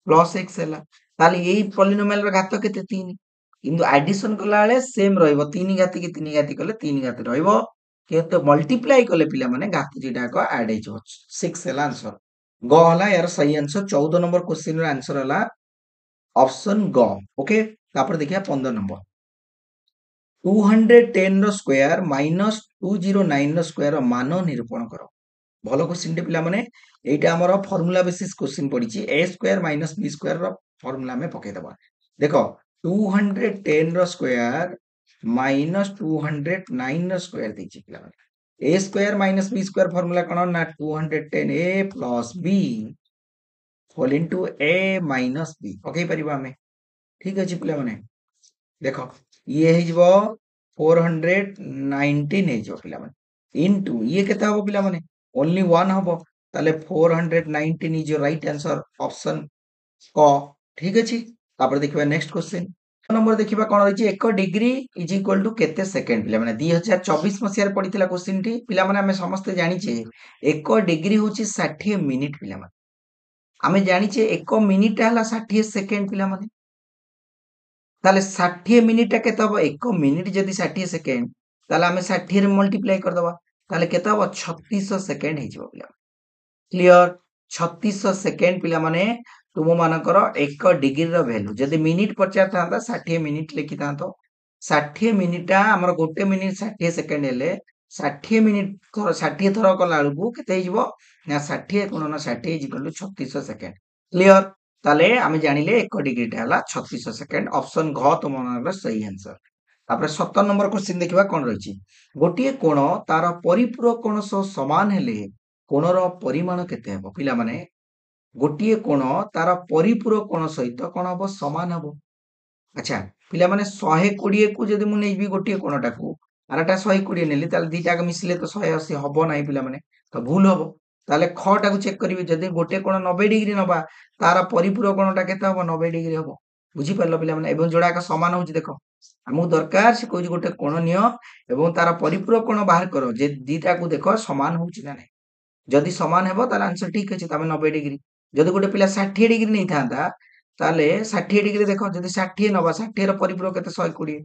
प्लस x हैला ताले एई पॉलिनोमियल रो घात केते 3 किंतु एडिशन कला बेले सेम रहइबो 3 घाती की 3 घाती कले 3 घाती रहइबो केते मल्टीप्लाई कले पिला माने घात दिटा को ऐड हे जो 6 हैला आंसर ग हला यार सही आंसर 14 नंबर क्वेश्चन रो आंसर हला ऑप्शन ग ओके तापर देखिया 15 नंबर 210 रो स्क्वायर माइनस 209 रो स्क्वायर रो मान निरूपण करो भलो क्वेश्चन टे पिला माने एटा हमर फार्मूला बेसिस क्वेश्चन पडिची a square minus b square रो फार्मूला में पके दबा देखो 210 रो स्क्वायर माइनस 209 रो स्क्वायर देची पिला माने a square minus b square formula कोन ना 210a plus b whole into a minus b पके परिबा हमें ठीक अछि पिला माने देखो ये हे जबो 419 हे जो पिला माने इनटू ये केता हो पिला माने ओनली 1 हबो ताले 419 is your right answer option क ठीक अछि तापर देखिबा नेक्स्ट क्वेश्चन नंबर देखिबा कोन रहिछि 1 डिग्री इज इक्वल टू केते सेकंड पिला माने 2024 मसिया रे पडिथिला क्वेश्चन टी पिला माने हमें समस्त जानि छे 1 डिग्री होछि 60 मिनिट पिला माने हमें जानि छे 1 मिनिट हला 60 सेकंड पिला माने ताले 60 मिनिट टा केते हबो 1 मिनिट जदि 60 सेकंड ताले हमें 60 रे मल्टीप्लाई कर दबा ताले केते हबो 3600 सेकंड हे जिवो पिला क्लियर 3600 सेकंड पिला माने तुम मानकर 1 डिग्री रो वैल्यू जदि मिनिट पचार थांता 60 मिनिट लिखि थांतो 60 मिनिट हमर गोटे मिनिट 60 सेकंड हेले 60 मिनिट 60 थरो कला बेलकू केते हे जिवो ना 60 गुणन 60 is equal to 3600 second clear ताले आमे जानिले 1 डिग्री टा हला 3600 सेकंड ऑप्शन घ तुम मानकर सही आंसर तापर 17 नंबर क्वेश्चन देखिबा कोन रहिछि गोटिए कोण तार परिपूरक कोण सह समान हेले कोणर परिमाण केते हेबो पिला माने गोटिए कोण तार परिपूरक कोण सहित कोन हबो समान हबो अच्छा पिला माने 120 को जदि मु नेबी गोटिए कोणटाकू आरटा 120 नेली ताले दीटा के मिसले तो 180 हबो नाही पिला माने तो भूल हबो ताले ख टाकू चेक करिवे जदि गोटे कोण 90 डिग्री नबा तार परिपूरक कोणटा केते हबो 90 डिग्री हबो बुझी परलो पिला माने एवं जोड़ा का समान होउची देखो हमु दरकार से कोइ गोटे कोण नियो एवं तार परिपूरक कोण बाहर करो जे दीटा को देखो समान होउची ना नाही जदि समान हेबो ताले आंसर ठीक अछि तमे 90 डिग्री जदि गोटे पिला 60 डिग्री नै थांता ताले 60 डिग्री देखो जदि 60 नबा 60 रो परिपूरक केते 120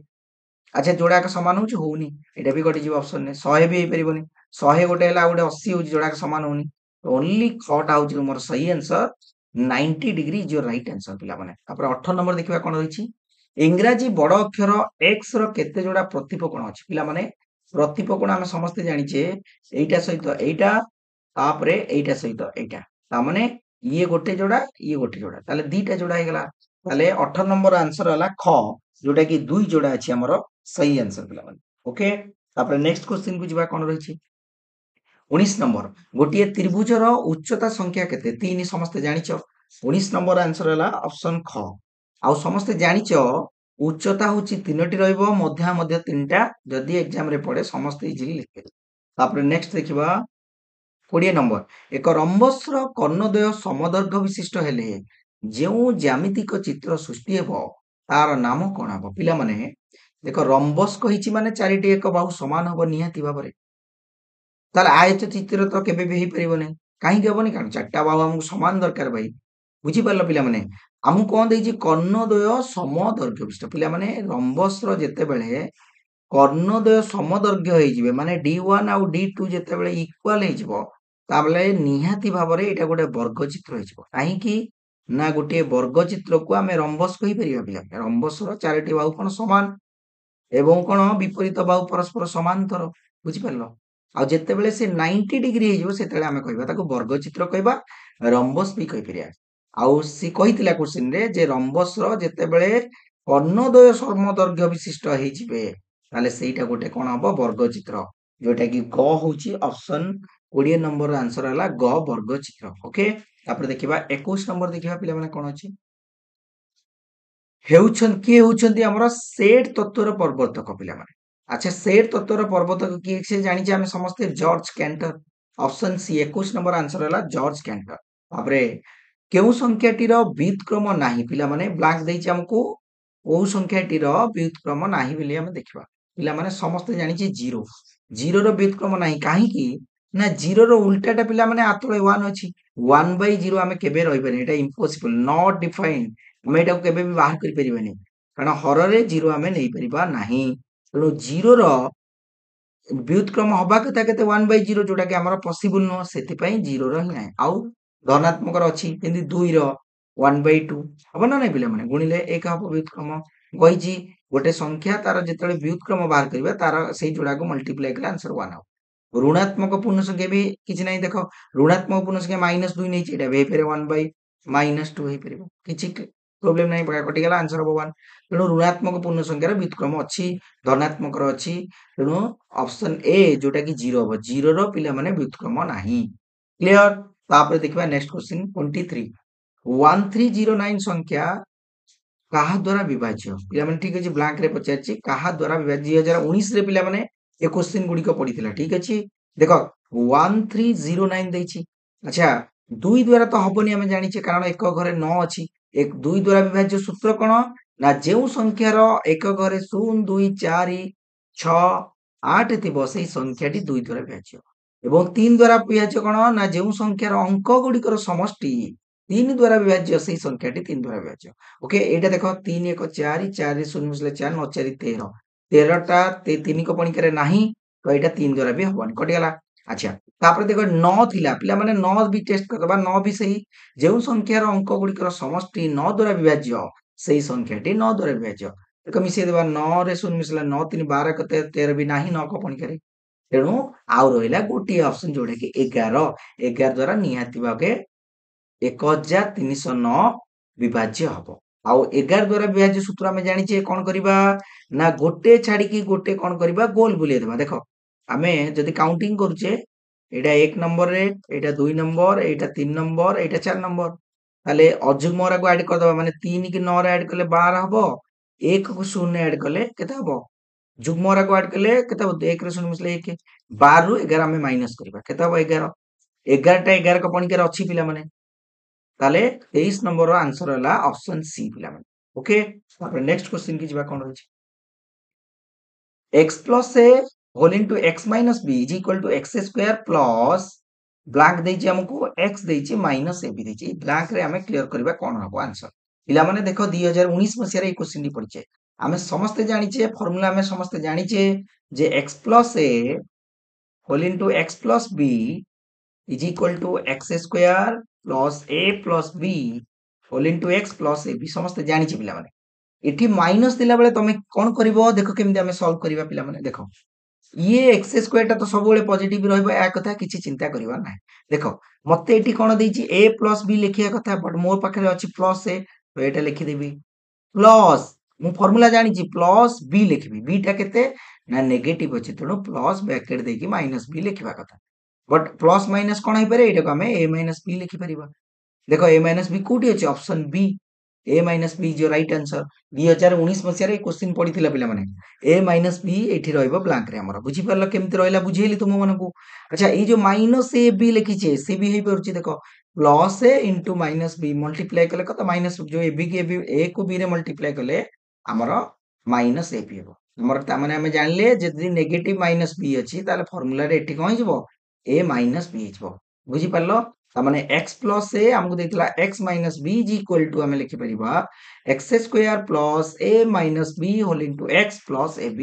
अच्छा जोड़ा का समान होउची होउनी एटा भी कटि जीव ऑप्शन ने 100 भी हे परिबोनी 100 गोटे हला गोटे 80 होउची जोड़ा का समान होउनी ओनली खटा होउची मोर सही answer 90 degree is your right answer पिला माने तापर 18 नंबर देखिबा कोन रहिछि इंग्रजी बड़ अक्षर x रो केते जोड़ा प्रतिपकोण अछि पिला माने प्रतिपकोण हम समस्त जानि छे एइटा सहित एइटा तापरे एइटा सहित एइटा ता माने ये गोटे जोड़ा ताले दीटा जोड़ा हे गेला ताले 18 नंबर आंसर हला ख जोटा कि दुई जोड़ा अछि हमर सही आंसर पिला माने ओके तापर नेक्स्ट क्वेश्चन को जिबा कोन रहिछि 19 नंबर गोटिए त्रिभुज रो उच्चता संख्या केते 3 समस्त जानि छ 19 नंबर आंसर हला ऑप्शन ख आ समस्त जानि छ उच्चता होछि तीनटी रहइबो मध्य मध्य तीनटा जदि एग्जाम रे पड़े समस्त इजीली लिखे तापर नेक्स्ट देखिबा 20 नंबर एक रम्बस रो कर्णद्वय समदर्घ विशिष्ट हेले जेउ ज्यामितिक चित्र सृष्टि हेबो तार नाम कोन हबो पिला माने देखो रम्बस कहिछि माने चारिटी एक बाहु समान हबो निहाती भाबरे ताले आयत चित्र तो केबे भी हे परिबो नै काहे के हबोनी कारण चारटा बाहु हमकु समान दरकार भाई बुझी परलो पिला माने हमु कोन देछि कर्णद्वय समदर्घ विशिष्ट पिला माने रम्बस रो जेते बेले कर्णद्वय समदर्घ्य हे जिवे माने D1 आ D2 जेते बेले इक्वल हे जिवो ताबले निहाती भाबरे एटा गोटे वर्ग चित्र हे जिवो काहे कि ना गोटे वर्ग चित्र को आमे रम्बस कहि परिबा पिला रम्बस रो चारिटी बाहु कोन समान एवं कोन विपरीत बाहु परस्पर समांतर बुझी परलो आ जेते बेले से 90 डिग्री हे जिवो सेतेले आमे कहिबा ताको वर्ग चित्र कहिबा रम्बस भी कहि परिया आउ सी कहितिला क्वेश्चन रे जे रम्बस रो जेते बेले कर्णद्वय समदर्घ्य विशिष्ट हे जिवे ताले सेटा गोटे कोन हबो वर्ग चित्र जोटा कि ग होची ऑप्शन 20 नंबर आंसर हला ग वर्ग चित्र ओके तापर देखिबा 21 नंबर देखिबा पिला माने कोन अछि हेउछन के हेउछन्ती हमर सेट तत्वर प्रवर्तक पिला माने अच्छा सेट तत्वर प्रवर्तक किए से जानी आम समस्ते George Cantor option C 21 number answer है जॉर्ज कैंटर तापरे केउ संख्याटीर व्युत्क्रम नाही पिला माने ब्लैंक देइछि हमको कोउ संख्याटीर व्युत्क्रम नाही बोली हम देखिबा पिला माने समस्त जानिछि जीरो जीरो रो व्युत्क्रम नाही काहे कि ना जीरो रो उल्टाटा पिला माने आतळे 1 अछि 1/0 आमे केबे रहि पारे एटा इम्पॉसिबल नॉट डिफाइंड हम एटा केबे भी बाहर करि परिबानी कारण हर रे जीरो आमे नै परिबा नाही तेणु जीरो रो व्युत्क्रम हवा कथा केते 1/0 जोटा कि हमर पॉसिबल नो सेति पई जीरो रो ही नाही आउ धनात्मक रो अछि किंतु 2 रो 1/2 हबो ना नै पिला माने गुणिले 1 हबो व्युत्क्रम कहिछि गोटे संख्या तार जेतले व्युत्क्रम बाहर करिबा तार सेही जोड़ा को मल्टीप्लाई कले आंसर 1 हबो ऋणात्मक पूर्ण संख्या भी किछि नाही देखो ऋणात्मक पूर्ण संख्या -2 नै छि एटा बे फेरे 1/-2 हे परिबो किछि प्रॉब्लम नाही कटिगला आंसर हबो 1 तेणु ऋणात्मक पूर्ण संख्यार व्युत्क्रम अछि धनात्मक रो अछि तेणु ऑप्शन ए जोटा कि 0 हबो 0 रो पिला माने व्युत्क्रम नाही क्लियर तापर देखबा नेक्स्ट क्वेश्चन 23 1309 संख्या काहा द्वारा विभाज्य पिला माने ठीक अछि ब्लैंक रे पचारछि काहा द्वारा विभाज्य 2019 रे पिला माने ए क्वेश्चन गुडी को पडिथिला ठीक अछि देखो 1309 दैछि अच्छा 2 द्वारा तो हबोनी हम जानिछे कारण एक घरे 9 अछि एक 2 द्वारा विभाज्य सूत्र कोन ना जेउ संख्यार एक घरे 0 2 4 6 8 थिबो सेही संख्याटी 2 द्वारा विभाज्य एवं 3 द्वारा विभाज्य कोन ना जेउ संख्यार अंक गुडीकर समष्टि 3 द्वारा विभाज्य सेही संख्याटी 3 द्वारा विभाज्य ओके एटा देखो 3 1 4 4 0 मिसले 4 9 4 13 13 टा 3 को पणिकरे नाही तो एटा 3 द्वारा भी हबनी कटिगला अच्छा तापर देखो 9 थिला पिला माने 9 भी टेस्ट करबा 9 भी सही जेउ संख्यार अंक गुडीकर समष्टि 9 द्वारा विभाज्य सेही संख्याटी 9 द्वारा विभाज्य देखो मिसे देबा 9 रे 0 मिसला 9 3 12 कते 13 भी नाही 9 को पणिकरे तेणु आउ रहिला गोटी ऑप्शन जोडे कि 11 11 द्वारा निहाती भागे 1309 विभाज्य हबो आउ 11 द्वारा विभाज्य सूत्र हमें जानिछे कोन करिबा ना गोटे छाडी कि गोटे कोन करिबा गोल बुले देबा देखो हमें जदि काउंटिंग करूचे एटा 1 नंबर रे एटा 2 नंबर एटा 3 नंबर एटा 4 नंबर ताले अजुग्म रा को ऐड कर दबा माने 3 की 9 रे ऐड करले 12 हबो 1 को 0 ऐड करले केते हबो जुग्म रा को ऐड करले केते हबो 1 रे 0 मिसले 1 12 रु 11 हमें माइनस करिबा केते हबो 11 11 टा 11 को पणिकर अछि पिला माने ताले 23 नंबर रो आंसर हला ऑप्शन सी पिला माने ओके तापर नेक्स्ट क्वेश्चन की जिबा कोन होछि x plus a whole into x minus b is equal to x square plus blank देछि हमको x देछि माइनस a b देछि ब्लैंक रे हमें क्लियर करबा कोन हबो आंसर पिला माने देखो 2019 मसिया रे क्वेश्चन डी पड़िछे हमें समस्त जानिछे फार्मूला हमें समस्त जानिछे जे x plus a whole into x plus b is equal to x square plus a plus b whole into x plus a b समस्त जानिछे पिला माने एठी माइनस दिला बेले तमे कोन करिवो देखो केमि हमें सॉल्व करिवा पिला माने देखो ये एक्स स्क्वायर टा तो सब बेले पॉजिटिव रहइबो या कथा किछि चिंता करिवा नै देखो मते एठी कोन देछि a प्लस b लिखिया कथा बट मोर पाखरे अछि प्लस a तो एटा लिखि देबी प्लस मु फार्मूला जानि छि प्लस b लिखबी b टा केते ना नेगेटिव अछि तणो प्लस ब्रैकेट देकी माइनस b लिखिबा कथा बट प्लस माइनस कोन हे पारे एटा को हमें a माइनस b लिखि परिबा देखो a माइनस b कोठी अछि option B A minus B is your right answer 2019 मसिया रे क्वेश्चन पडिथिला पिला माने ए माइनस बी एठी रहइबो ब्लैंक रे हमर बुझी परला केमति रहइला बुझेली तुम मनकू अच्छा ई जो माइनस ए बी लिखिछे से भी हेइ परछि देखो plus A into minus B multiply कले कत माइनस जो ए बी के बी ए को बी रे मल्टीप्लाई कले हमर माइनस ए बी हेबो हमर ता माने हम जानले जदि नेगेटिव माइनस बी अछि ताले फार्मूला रे एठी कोन हिजबो ए माइनस बी हिजबो बुझी परलो ता माने x प्लस a हमको देथिला x minus b is equal to हमें लिखि परिबा x square plus a minus b whole into x plus ab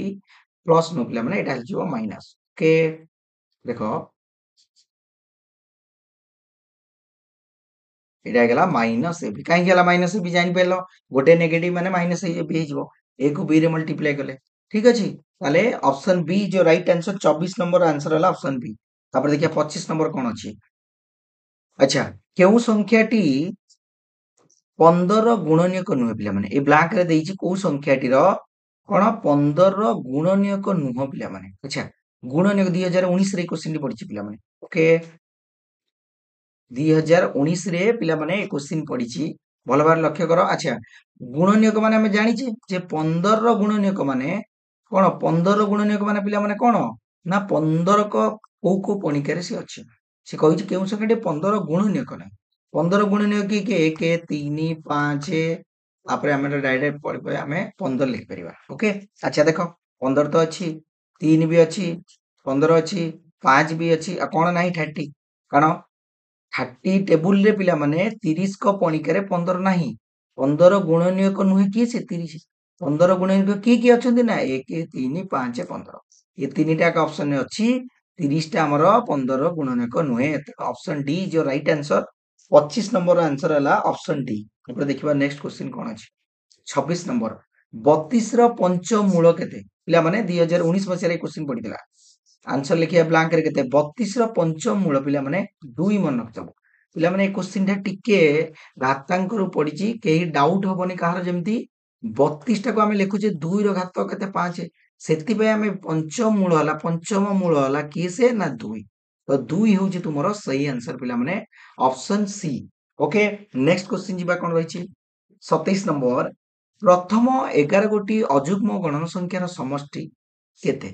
plus no पिला माने एटा हिजबो माइनस ओके देखो एटा गेला माइनस ab काहे गेला माइनस ab जानि पेलो गोटे नेगेटिव माने माइनस ab हिजबो a को b रे मल्टीप्लाई कले ठीक अछि ताले ऑप्शन बी जो राइट आंसर 24 नंबर आंसर हला ऑप्शन बी तापर देखिया 25 नंबर कोन अछि अच्छा केउ संख्याटी 15 गुणनीयक नुहे पिला माने ए ब्लैंक रे देइछि को संख्याटीर कोन 15 गुणनीयक नुह पिला माने अच्छा गुणनीयक 2019 रे क्वेश्चन टी पढिछि पिला माने ओके 2019 रे पिला माने ए क्वेश्चन पढिछि भलो बार लक्ष्य करो अच्छा गुणनीयक माने हम जानिछे जे 15 गुणनीयक माने କଣ 15 ଗୁଣନୀୟକ ମାନେ ପିଲାମାନେ କଣ ନା 15 କୋଉ ପଣିକାରେ ସେ ଅଛି। ସେ କହିଛି କେଉଁ ସଂଖ୍ୟାଟି 15 ଗୁଣନୀୟକ ନାହିଁ। 15 ଗୁଣନୀୟକ କିଏ 1 3 5 ତାପରେ ଆମେ ଡାଇରେକ୍ଟ ପଢିବା ଆମେ 15 ଲେଖିପାରିବା। ଓକେ ଆଚ୍ଛା ଦେଖ 15 ତ ଅଛି 3 ବି ଅଛି 15 ଅଛି 5 ବି ଅଛି ଆଉ କଣ ନାହିଁ 30 କାରଣ 30 ଟେବୁଲରେ ପିଲାମାନେ 30 ପଣିକାରେ 15 ନାହିଁ। 15 ଗୁଣନୀୟକ ନୁହେଁ କିଏ ସେ 30। 15 ଗୁଣନୀୟକ କିଏ ଅଛନ୍ତି ନା 1 3 5 15 ଏ ତିନିଟା ଅପସନରେ ଅଛି। 30ଟା ଆମର 15 ଗୁଣନୀୟକ ନୁହେଁ। Option D is your right answer. 25 number answer ହେଲା ଅପସନ ଡି। ଏପଟେ ଦେଖିବା ନେକ୍ସଟ କ୍ୱେଶ୍ଚିନ କଣ ଅଛି। 26 ନମ୍ବର 32 ର ପଞ୍ଚମୂଳ କେତେ? ପିଲାମାନେ 2019 ମସିହାରେ କ୍ୱେଶ୍ଚିନ ପଡିଥିଲା। आंसर लिखिए ब्लांक रे केते 32 ର ପଞ୍ଚମ ମୂଳ ପିଲାମାନେ 2 ମନେ ରଖିଦବ। ପିଲାମାନେ ଏ क्वेश्चन ଟା ଟିକେ ଘାତାଙ୍କରୁ ପଡିଛି କେହି ଡାଉଟ ହବନି କାହାର ଯେମିତି 32 ଟାକୁ ଆମେ ଲେଖୁଛେ 2 ର ଘାତ କେତେ 5 ସେଥିପାଇଁ ଆମେ ପଞ୍ଚମ ମୂଳ ହେଲା କିଏ ସେ ନା 2 ତ 2 ହେଉଛି ତୁମର ସही आंसर ପିଲାମାନେ option C. Okay next question ଯିବା କଣ ରହିଛି 27 ନମ୍ବର ପ୍ରଥମ 11 ଗୋଟି ଅଯୁଗ୍ମ ଗଣନ ସଂଖ୍ୟାର ସମଷ୍ଟି କେତେ?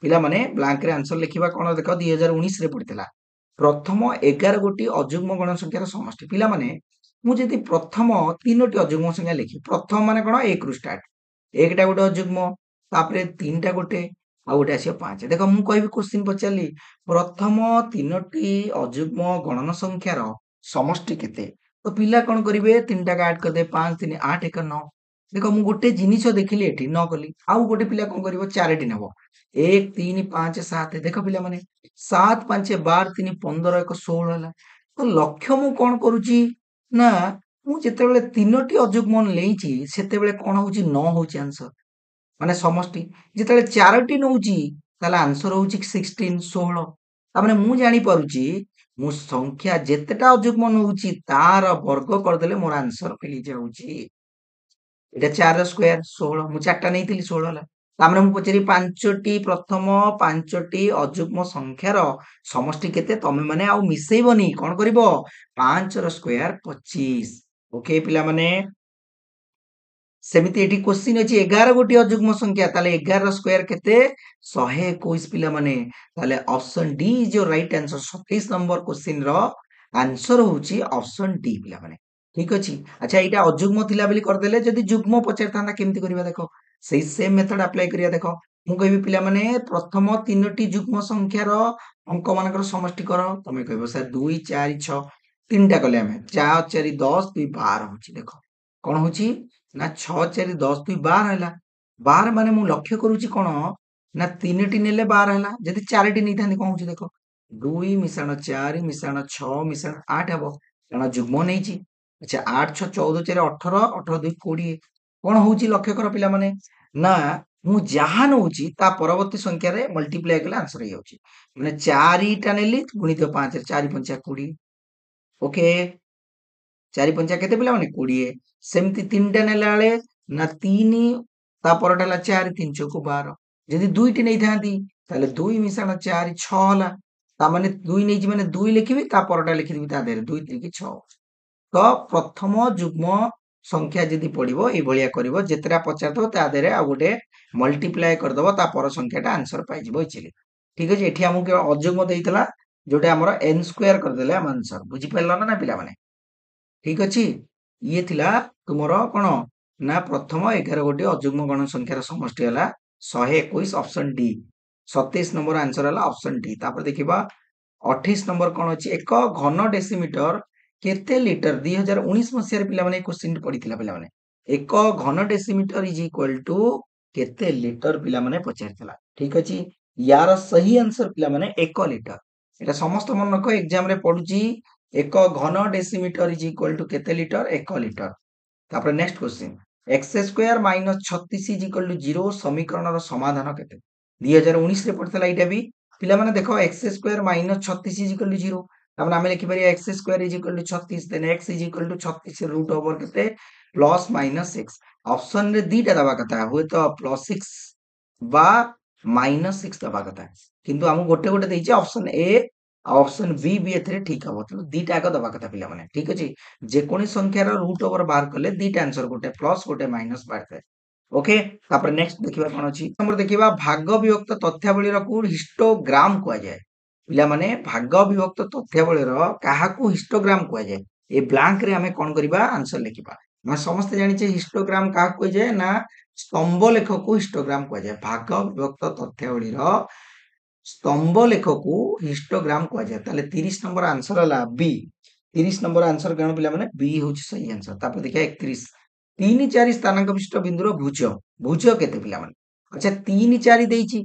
ପିଲାମାନେ ବ୍ଲାଙ୍କ ରେ आंसर लिखिबା कोन देखो 2019 रे पड़ितला प्रथम 11 गोटी अजुग्म गण संख्यार समष्टि पिलाମାନେ ମୁଁ ଯଦି ପ୍ରଥମ ତିନୋଟି ଅଯୁଗ୍ମ ସଂଖ୍ୟା ଲେଖି ପ୍ରଥମ ମାନେ କଣ 1 ରୁ ଷ୍ଟାର୍ଟ एकटा गोटे अजुग्म तापरे तीनटा गोटे ଆଉ ଗୋଟେ ଆସିବ 5 ଦେଖ ମୁଁ କହିବି क्वेश्चन पचारली प्रथम तीनोटी अजुग्म गणन संख्यार समष्टि केते तो पिला कोन करिवे तीनटा ऐड कर दे 5 3 8 1 9 देखो ମୁଁ ଗୋଟେ ଜିନିଷ ଦେଖିଲି ଏଠି ନ କଲି ଆଉ ଗୋଟେ ପିଲା କୋन କରିବ ଚାରିଟି ନେବ 1 3 5 7 ଦେଖ ପିଲାମାନେ 7 5 12 3 15 1 16 ହେଲା ତ ଲକ୍ଷ୍ୟ ମୁଁ କଣ କରୁଛି ନା ମୁଁ ଯେତେବେଳେ ତିନୋଟି ଅଯୁଗ୍ମ ନେଇଛି ସେତେବେଳେ କଣ ହଉଛି 9 ହଉଛି आंसर ମାନେ ସମଷ୍ଟି ଯେତେବେଳେ ଚାରିଟି ନଉଛି ତାହେଲେ आंसर ହଉଛି 16 16 ତାମାନେ ମୁଁ ଜାଣି ପାରୁଛି ମୁଁ ସଂଖ୍ୟା ଯେତେଟା ଅଯୁଗ୍ମ ନଉଛି ତାର ବର୍ଗ କରିଦେଲେ ମୋର आंसर ମିଳି ଯାଉଛି এটা 4 ର ସ୍କୋୟାର 16 ମୁଁ ଚାରଟା ନେଇଥିଲି 16 ହେଲା ତାମାନେ ମୁଁ ପଚାରି ପାଞ୍ଚଟି ପ୍ରଥମ ପାଞ୍ଚଟି ଅଯୁଗ୍ମ ସଂଖ୍ୟାର ସମଷ୍ଟି କେତେ ତମେ ମାନେ ଆଉ ମିଶେଇବନି କଣ କରିବ 5 ର ସ୍କୋୟାର 25 ଓକେ ପିଲାମାନେ ସେମିତି ଏଠି क्वेश्चन ଅଛି 11 ଗୋଟି ଅଯୁଗ୍ମ ସଂଖ୍ୟା ତାହେଲେ 11 ର ସ୍କୋୟାର କେତେ 121 ପିଲାମାନେ ତାହେଲେ option D is your right answer 27 number question ର आंसर होची ऑप्शन डी ପିଲାମାନେ ठीक अछि अच्छा एटा अजुग्म थिला बेली कर देले जदी जुग्म पचारथांदा केमति करिवा देखो सेही सेम मेथड अप्लाई करिया देखो मु कहबी पिलाମାନେ प्रथम तीनोटी जुग्म संख्यार अंक मानकर समष्टि करो तमे कहबो सर 2 4 6 तीनटा कले हमें 4 4 10 2 12 होची देखो कोन होची ना 6 4 10 2 12 हैला 12 माने मु लक्ष्य करूची कोन ना तीनटी नेले 12 हैला जदी चारटी नै थांदी कोन होची देखो 2 मिश्रण 4 मिश्रण 6 मिश्रण 8 हबो कारण जुग्म नैची अच्छा 8 6 14 4 18 18 2 20 कोन होची लक्ष्य कर पिला माने ना मु जहा नउची ता परवर्ती संख्या रे मल्टीप्लाई कले आंसर हे जाउची माने 4 टा नेली गुणित 5 4 5 20 ओके 4 5 केते पिला माने 20 सेमती 3 टा नेला बेले ना 3 ता परटा ला 4 3 चौको 12 जदी 2 टी नै थांती ताले 2 मिश्रण 4 6 होला ता माने 2 नैची माने 2 लिखिबी ता परटा लिखि देबी ता देरे 2 3 की 6 तो प्रथम जुग्म संख्या जदी पड़िबो ए भलिया करिवो जेतरा पचारथो ता देरे आ गोटे मल्टीप्लाई कर दबो ता पर संख्याटा आंसर पाइ जिवो इचिली ठीक अछि एठी हमहु के अजुग्म देइतला जोटा हमर n स्क्वायर कर देले हम आंसर बुझि पाइलो ना पिला माने ठीक अछि ये थिला तुमरो कोन ना प्रथम 11 गोटी अजुग्म गण संख्यार समष्टि हला 121 ऑप्शन डी 27 नंबर आंसर हला ऑप्शन डी तापर देखिबा 28 नंबर कोन अछि एक घन डेसिमीटर केते लिटर 2019 मसियार पिला माने क्वेश्चन पडिथिला पिला माने एक घन डेसिमीटर इज इक्वल टू केते लिटर पिला माने पचारथिला ठीक अछि यार सही आंसर पिला माने 1 लिटर एटा समस्त मन रखो एग्जाम रे पडुची एक घन डेसिमीटर इज इक्वल टू केते लिटर 1 लिटर तापर next question x square minus 36 is equal to 0 समीकरण रो समाधान केते 2019 रे पडथला एटा भी पिला माने देखो x square minus 36 is equal to 0 तापर हमें लिखि परिया x square is equal to 36 then x is equal to 36 root over केते प्लस माइनस 6 ऑप्शन रे दीटा दबा कथा होय तो प्लस 6 बा माइनस 6 दबा कथा किंतु हम गोटे गोटे देइचे ऑप्शन ए ऑप्शन बी भी एथरे ठीक हबो तो दीटा आग दबा कथा पिला माने ठीक अछि जे कोनी संख्यार रूट ओवर बाहर करले दीटा आंसर गोटे प्लस गोटे माइनस बाहर थाए ओके तापर नेक्स्ट देखिबा कोन अछि नंबर देखिबा भाग विभक्त तथ्यावली को हिस्टोग्राम कुआ जाय पिला माने भाग विभक्त तथ्यावली काहाकू हिस्टोग्राम कुआ जाय ए ब्लैंक रे हमें कोन करबा आंसर लिखिबा मैं समस्त जानि छे हिस्टोग्राम का कुआ जाय ना स्तंभ लेख को हिस्टोग्राम कुआ जाय भाग विभक्त तथ्यावली स्तंभ लेख को हिस्टोग्राम कुआ जाय ताले 30 नंबर आंसर हला बी 30 नंबर आंसर कण पिला माने बी होची सही आंसर तापर देखिया 31 3 4 स्थानांक विशिष्ट बिंदुर भुज भुज केते पिला माने अच्छा 3 4 देइची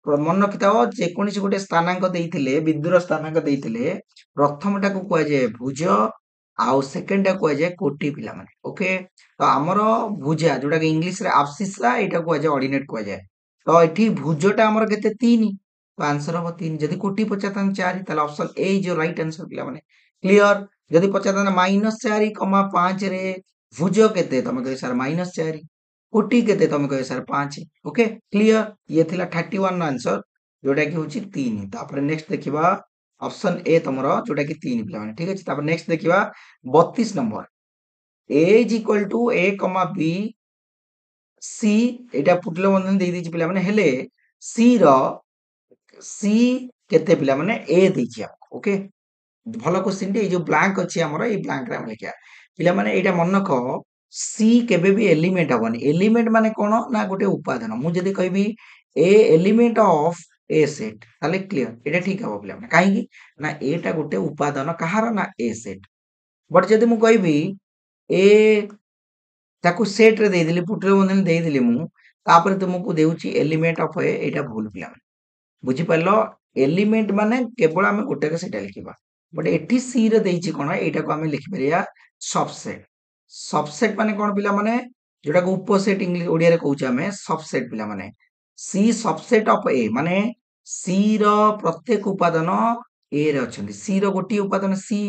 मन रखिथाओ जेकोसी गोटे स्थानांक देइथिले बिंदुर स्थानांक देइथिले प्रथमटा को कुआ जाय भुज आउ सेकंड टा कुआ जाय कोटि पिला माने ओके तो हमर भुजा जोटा कि इंग्लिश रे एब्सिसा एटा कुआ जाय ऑर्डिनेट कुआ जाय तो एठी भुजटा हमर केते 3 तो आंसर हो 3 जदि कोटि पचातन 4 ताले option A is your right answer पिला माने क्लियर जदि पचातन -4,5 रे भुज केते तमे कहि सर -4 कोटि केते तमे कहि सर 5 ओके क्लियर ये थिला 31 आंसर जोटा कि होची 3 तापर नेक्स्ट देखिबा ऑप्शन ए तमरो जोटा कि 3 पिला माने ठीक अछि तापर नेक्स्ट देखिबा 32 number a is equal to a, b c एटा पुटले बंधन देई दिछि पिला माने हेले c रो c केते पिला माने a देछि ओके भलो क्वेश्चन टी जो ब्लैंक अछि हमर ए ब्लैंक रे हम लिखिया पिला माने एटा मन रखो सी केबे भी एलिमेंट हबनी एलिमेंट माने कोन ना गोटे उपादान मु जदी कहबी ए एलिमेंट ऑफ ए सेट ताले क्लियर एटा ठीक हबो पिला माने काहे की ना एटा गोटे उपादान कहार ना ए सेट बट जदी मु कहबी ए ताकू सेट रे दे देली पुटरे बंधन दे देली मु तापर तुमको देउची एलिमेंट ऑफ ए एटा भूल पिला माने बुझी पालो एलिमेंट माने केवल हमें गोटे के सेटा लिखिबा बट एठी सी रे देइची कोन एटा को हमें लिखि परिया सबसेट सबसेट माने कोन पिला माने जोटा को उपसेट इंग्लिश ओडिया रे कहूछ हमें सबसेट पिला माने सी सबसेट ऑफ ए माने सी रो प्रत्येक उपादान ए रे अछंती सी रो गोटी उपादान सी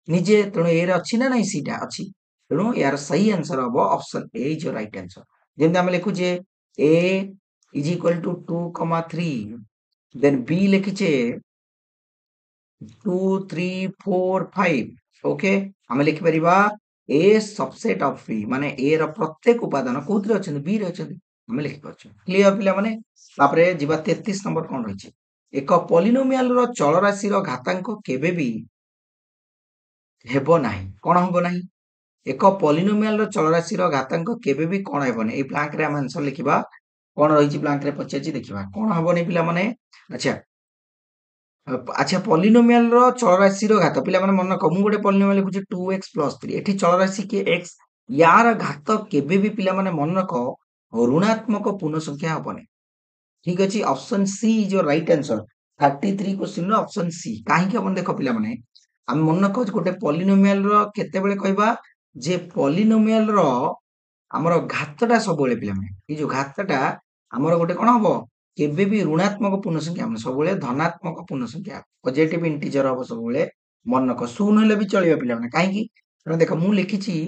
निजे तणो ए रे अछि ना नहीं सीटा अछि तणो यार सही आंसर हबो option A is your right answer जेंति हम लिखु जे A is equal to 2,3 then B लिखिचे 2 3 4 5 ओके हमें लिखि परिबा ए सबसेट ऑफ बी माने ए रो प्रत्येक उपादान कोथरे अछन बी रे अछन हमें लिखि परछ क्लियर पिला माने तापरे जिबा 33 नंबर कोन रहिचे एक पॉलिनोमियल रो चल राशि रो घातांक केबे भी हेबो नाही कोन हेबो नाही एक पॉलिनोमियल रो चल राशि रो घातांक केबे भी कोन हेबो नै ए ब्लैंक रे हम आंसर लिखिबा कोन रहिची ब्लैंक रे पछाची देखिबा कोन हेबो नै पिला माने अच्छा अच्छा पॉलिनोमियल रो चल राशि रो घात पिला माने मन रख मु गोटे पॉलिनोमियल लिखुची 2x + 3 एठी चल राशि के x यार घात केबे भी पिला माने मन रख ऋणात्मक पूर्ण संख्या हबने ठीक अछि option C is your right answer 33 question रो ऑप्शन सी काहे कि अपन देखो पिला माने हम मन रख गोटे पॉलिनोमियल रो केते बेले कहबा जे पॉलिनोमियल रो हमर घातटा सब बेले पिला माने ए जो घातटा हमर गोटे कोन हबो केबे भी ऋणात्मक पूर्ण संख्या हम सब बेले धनात्मक पूर्ण संख्या पॉजिटिव इंटीजर हबो सब बेले मन रख शून्य हेले भी चलिबा पिला माने काहे कि देखो मु लिखिची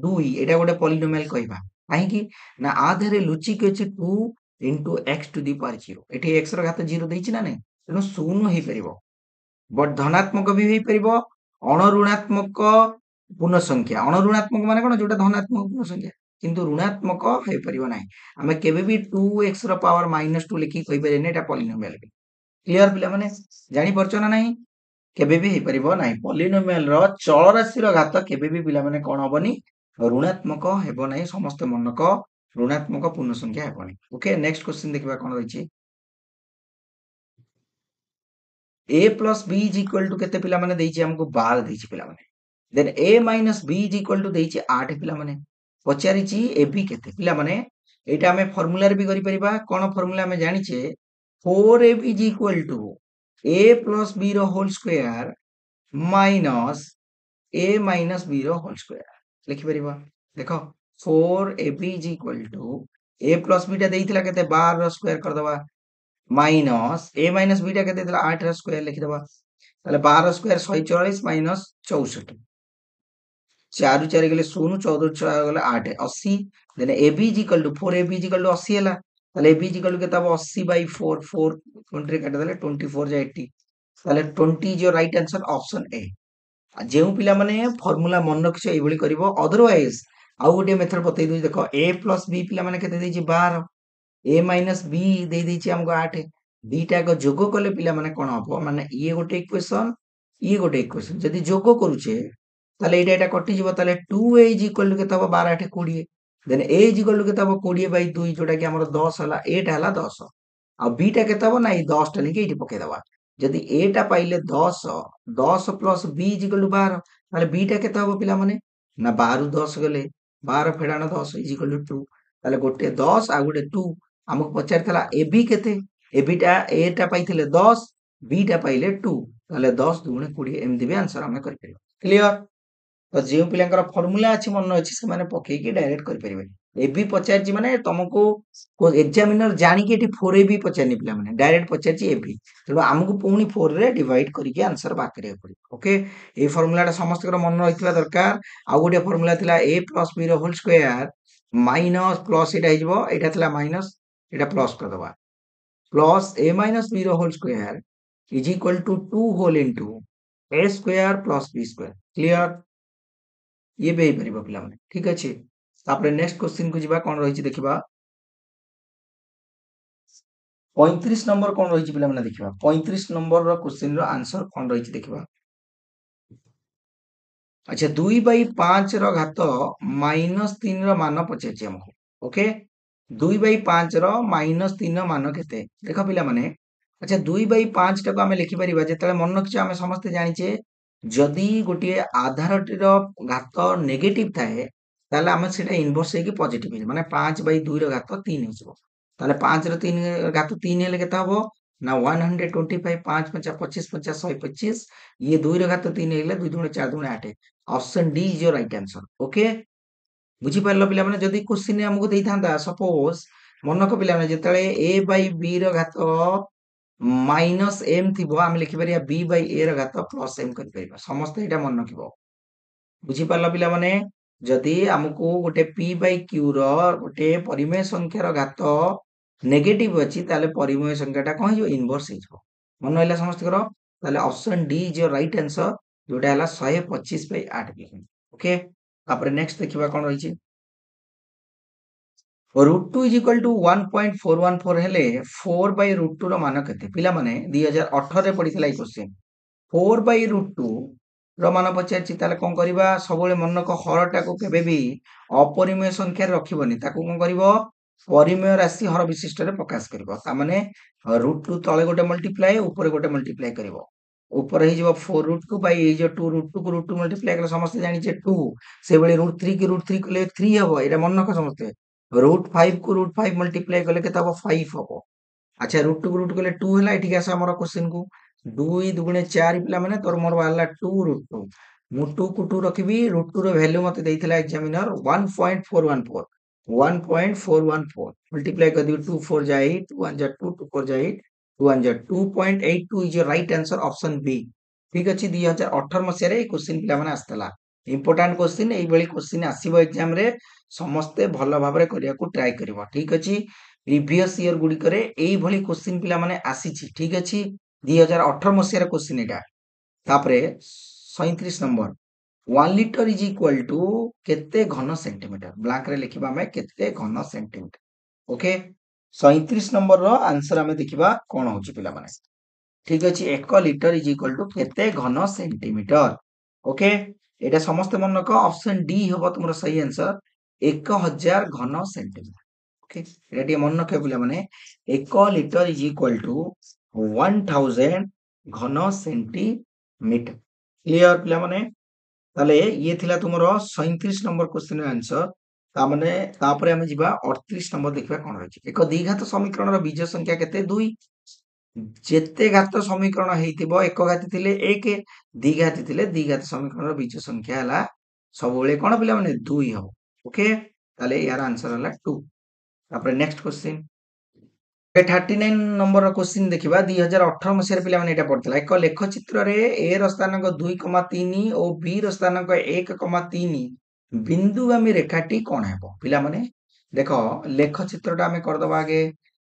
2 एटा गोटे पॉलिनोमियल कहबा काहे कि ना आधेरे लुचि के अछि 2 into x to the power 0 एठी x रो घात 0 देइछि ना नै तेनो शून्य हेइ परिबो बट धनात्मक भी हेइ परिबो अणऋणात्मक पूर्ण संख्या अणऋणात्मक माने कोन जोटा धनात्मक पूर्ण संख्या किंतु ऋणात्मक हेइ परिबो नाही हमें केबे भी 2x रो पावर -2 लिखि कहि परिबे नै एटा पॉलिनोमियल क्लियर पिला माने जानि परछो ना नाही केबे भी हेइ परिबो नाही पॉलिनोमियल रो चल राशि रो घात केबे भी पिला माने कोन हबनी ऋणात्मक हेबो नाही समस्त मनक ऋणात्मक पूर्ण संख्या हेबनी ओके नेक्स्ट क्वेश्चन देखिबा कोन रहिछि a plus b is equal to केते पिला माने देइछि हमको 12 देइछि पिला माने then a minus b is equal to देइछि 8 पिला माने पचारिछि ab केते पिला माने एटा हमें फार्मूला रे भी करि परिबा कोन फार्मूला हमें जानिछे 4ab is equal to a plus b रो होल स्क्वायर माइनस a minus b रो होल स्क्वायर लिखि परिबा देखो 4ab is equal to a plus b टा देइथिला केते 12 रो स्क्वायर कर दबा माइनस ए माइनस बी टा केते देला 8 रो स्क्वायर लिखि दबा ताले 12 स्क्वायर 144 माइनस 64 4 रु 4 गेले 0 14 रु 6 गेले 8 80 then A B is equal to 4 A B is equal to 80 हला ताले A B is equal to केते हबो 80 बाय 4 4 20 रे काट देले 24 जा 80 ताले 20 is your right answer option A जेउ पिला माने फार्मूला मन रखिछ एई भली करबो अदरवाइज आउ गोटे मेथड बतई दूँ देख ए प्लस बी पिला माने केते देछि 12 ए माइनस बी दे देछि हमको 8 दीटा को जोग कले पिला माने कोन हबो माने ये गोटे इक्वेशन ये गोटे इक्वेशन जदि जोग करूचे ताले एटा एटा कटि जिवो ताले 2a इज इक्वल टू केते हबो 12 8 20 then a is equal to केते हबो 20 बाय 2 जोटा कि हमर 10 हला एटा हला 10 आ b टा केते हबो ना ई 10 टा लिखि एठी पके दबा जदि a टा पाइले 10 10 plus b is equal to 12 ताले b टा केते हबो पिला माने ना 12 रु 10 गले 12 फेडाण 10 इज इक्वल टू 2 ताले गोटे 10 आ गोटे 2 हमको पचारथिला ab केते ab टा a टा पाइथिले 10 b टा पाइले 2 ताले 10 दुगुणे 20 एमदी भी आंसर हमें कर परिबो क्लियर तो जो पिलांकर फॉर्मूला अछि मन अछि से माने पकेई के डायरेक्ट कर परिबे एबी पचारछि माने तुमको को एग्जामिनर जानि के एठी 4 एबी पचारनि पिला माने डायरेक्ट पचारछि एबी तेणु हमको पुणी 4 रे डिवाइड करके आंसर बात करिया पड़िबो ओके ए फॉर्मूलाटा समस्त मन रहितबा दरकार आ गोटे फॉर्मूला थिला a प्लस b रो होल स्क्वायर माइनस प्लस एटा हिजबो एटा थिला माइनस एटा प्लस कर दबा प्लस a माइनस b रो whole square is equal to 2 whole into a square plus b square clear ये भी हेई पिला माने ठीक अछि तापरे नेक्स्ट क्वेश्चन को जिबा कोन रहिछि देखिबा 35 नंबर कोन रहिछि पिला माने देखिबा 35 नंबर रो क्वेश्चन रो आंसर कोन रहिछि देखिबा अच्छा 2 बाई 5 रो घात -3 रो मान पचाछि हमको ओके 2 बाई 5 रो -3 रो मान केते देखो पिला माने अच्छा 2 बाई 5 टाको आमे लिखि परिबा जेतले मन रखिछ आमे समस्त जानिछे जदि गोटे आधारटीर घात नेगेटिव थाए ताले आमे सेटा इनवर्स हेकि पॉजिटिव हे माने 5 बाई 2 रो घात 3 हिजबो ताले 5 रो 3 घात 3 हेले केता हबो ना 125 5 5 25 50 125 ये 2 रो घात 3 हेले 2 दुणे 4 दुणे 8 option D is your right answer okay बुझी पारलो पिला माने जदि क्वेश्चन हमको देई थांदा सपोज मनक पिला माने जेतले a बाई b रो घात माइनस एम थिबो आमे लिखि परिया b बाई a रो घात प्लस m कर परिबा समस्त एटा मन रखिबो बुझी पारलो पिला माने जदि हमको गोटे p बाई q रो गोटे परिमेय संख्या रो घात नेगेटिव अछि ताले परिमेय संख्याटा कोन हिजो इनवर्स हिजो मन हइला समस्त करो ताले option D is your right answer जोटा हला 125 बाई 8 लिखि ओके तापरे नेक्स्ट देखिबा कोन रहिछि √2 इज इक्वल टू 1.414 हेले 4 बाई √2 रो मान केते पिला माने 2018 रे पढितला ई क्वेश्चन 4 बाई √2 रो मान पचारछि ताले कोन करबा सबले मनक हरटाको केबे भी अपरिमेय संख्या रखिबोनी ताको कोन करबो परिमेय राशि हर विशिष्ट रे प्रकाश करबो ता माने √2 तळे गोटे मल्टीप्लाई ऊपर गोटे मल्टीप्लाई करबो ऊपर हे जब 4 √2 बाई ए जो 2 √2 को √2 मल्टीप्लाई कले समस्त जानि छे 2 से बेले √3 की √3 कले 3 हबो एटा मन रख समस्त √5 को √5 मल्टीप्लाई कले केता हबो 5 हबो अच्छा √2 को √2 कले 2 हला एठी आसा हमर क्वेश्चन को 2 दुगुणे 4 पिला माने तोर मोर वाला 2 √2 मु 2 को 2 रखिबी √2 रो वैल्यू मते देइथिला एग्जामिनर 1.414 1.414 मल्टीप्लाई कर दियो 2 4 जा 8 2 1 जा 2 2 4 जा 8 2 1 जा 2.82 is your right answer option B ठीक अछि 2018 मसिया रे क्वेश्चन पिला माने आस्तला इंपोर्टेंट क्वेश्चन एई बेली क्वेश्चन आसीबो एग्जाम रे समस्ते भलो भाबरे करिया को ट्राई करबो ठीक अछि प्रीवियस ईयर गुडी करे एई भली क्वेश्चन पिला माने आसीछि ठीक अछि 2018 मसिया रे क्वेश्चन एटा तापरे 37 number 1 litre is equal to केते घन सेंटीमीटर ब्लैंक रे लिखिबा हमें केते घन सेंटीमीटर ओके 37 नंबर रो आंसर हमें देखिबा कोन होची पिला माने ठीक अछि 1 लिटर इज इक्वल टू केते घन सेंटीमीटर ओके एटा समस्त मन को ऑप्शन डी होबो तुमरो सही आंसर 1000 घन सेंटीमीटर ओके एटा टी मन रखे पिला माने 1 लिटर इज इक्वल टू 1000 घन सेंटीमीटर क्लियर पिला माने ताले ये थिला तुमरो 37 नंबर क्वेश्चन आंसर ता माने तापरे हम जिबा 38 नंबर देखबा कोन रहछि एक द्विघात समीकरण रो बीज संख्या केते 2 जेते घात समीकरण हेइतिबो एक घात थिले 1 द्विघात थिले द्विघात समीकरण रो बीज संख्या हला सबोले कोन पिला माने 2 हो ओके ताले यार आंसर हला 2 तापरे नेक्स्ट क्वेश्चन 39 नंबर क्वेश्चन देखिबा 2018 मसिया पिला माने एटा पडतला एक लेख चित्र रे ए रो स्थानांक 2,3 और बी रो स्थानांक 1,3 बिंदुगामी रेखाटी कोन हेबो पिला माने देखो लेख चित्रटा हमें कर दबा आगे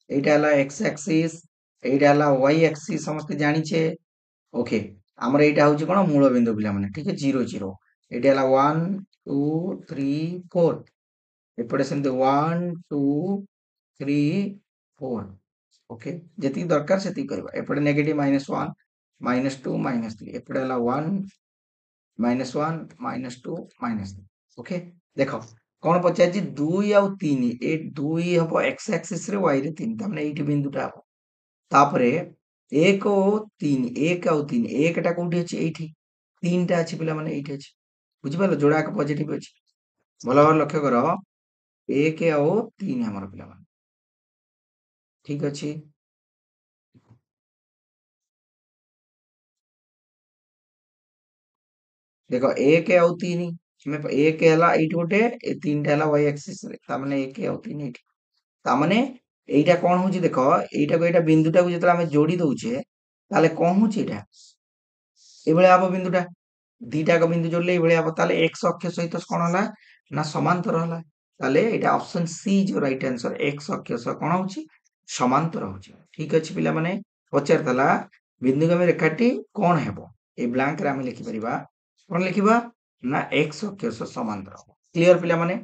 एटा हला x एक्सिस एटा हला y एक्सिस समस्त जानि छे ओके हमर एटा होची कोन मूल बिंदु पिला माने ठीक है 0 0 एटा हला 1 2 3 4 ଏପଟେ ସେମିତି 1 2 3 4 ओके ଯେତିକି ଦରକାର ସେତିକି କରିବା ଏପଟେ ନେଗେଟିଭ -1 -2 -3 ଏପଟେ ହେଲା 1 -1 -2 -3 ओके ଦେଖ କଣ ପଚାରିଛି 2 ଆଉ 3 ଏ 2 ହବ x axis ରେ y ରେ 3 ତାମାନେ ଏଇଠି ବିନ୍ଦୁଟା ହବ ତାପରେ 1 ଓ 3 1 ଆଉ 3 1 ଟା କୋଉଠି ଅଛି ଏଇଠି 3 ଟା ଅଛି ପିଲାମାନେ ଏଇଠି ଅଛି ବୁଝିପାରିଲ ଯୋଡ଼ାକ ପଜିଟିଭ ଅଛି ଭଲ ଭାବରେ ଲକ୍ଷ୍ୟ କର 1 ଆଉ 3 ଆମର ପିଲାମାନେ ଠିକ ଅଛି ଦେଖ 1 ଆଉ 3 1 ହେଲା ଏଇଠି ଗୋଟେ 3 ଟା ହେଲା y axis ରେ ତାମାନେ 1 ଆଉ 3 ଏଇଠି ତାମାନେ ଏଇଟା କଣ ହଉଛି ଦେଖ ଏଇଟାକୁ ଏଇଟା ବିନ୍ଦୁଟାକୁ ଯେତେବେଳେ ଆମେ ଯୋଡି ଦଉଛେ ତାହେଲେ କଣ ହଉଛି ଏଇଟା ଏଇଭଳିଆ ହବ ବିନ୍ଦୁଟା ଦିଟାକ ବିନ୍ଦୁ ଯୋଡିଲେ ଏଇଭଳିଆ ହବ ତାହେଲେ x ଅକ୍ଷ ସହିତ କଣ ହେଲା ନା ସମାନ୍ତର ହେଲା ତାହେଲେ ଏଇଟା ଅପସନ ସି ଯୋଉ ରାଇଟ ଆନ୍ସର x ଅକ୍ଷ ସହ କଣ ହଉଛି ସମାନ୍ତର ହଉଛି ଠିକ ଅଛି ପିଲାମାନେ ପଚାରିଥିଲା ବିନ୍ଦୁଗାମୀ ରେଖାଟି କଣ ହେବ এই ବ୍ଲାଙ୍କରେ ଆମେ ଲେଖିପାରିବା କଣ ଲେଖିବା ନା x ଅକ୍ଷ ସହ ସମାନ୍ତର ହବ କ୍ଲିୟର ପିଲାମାନେ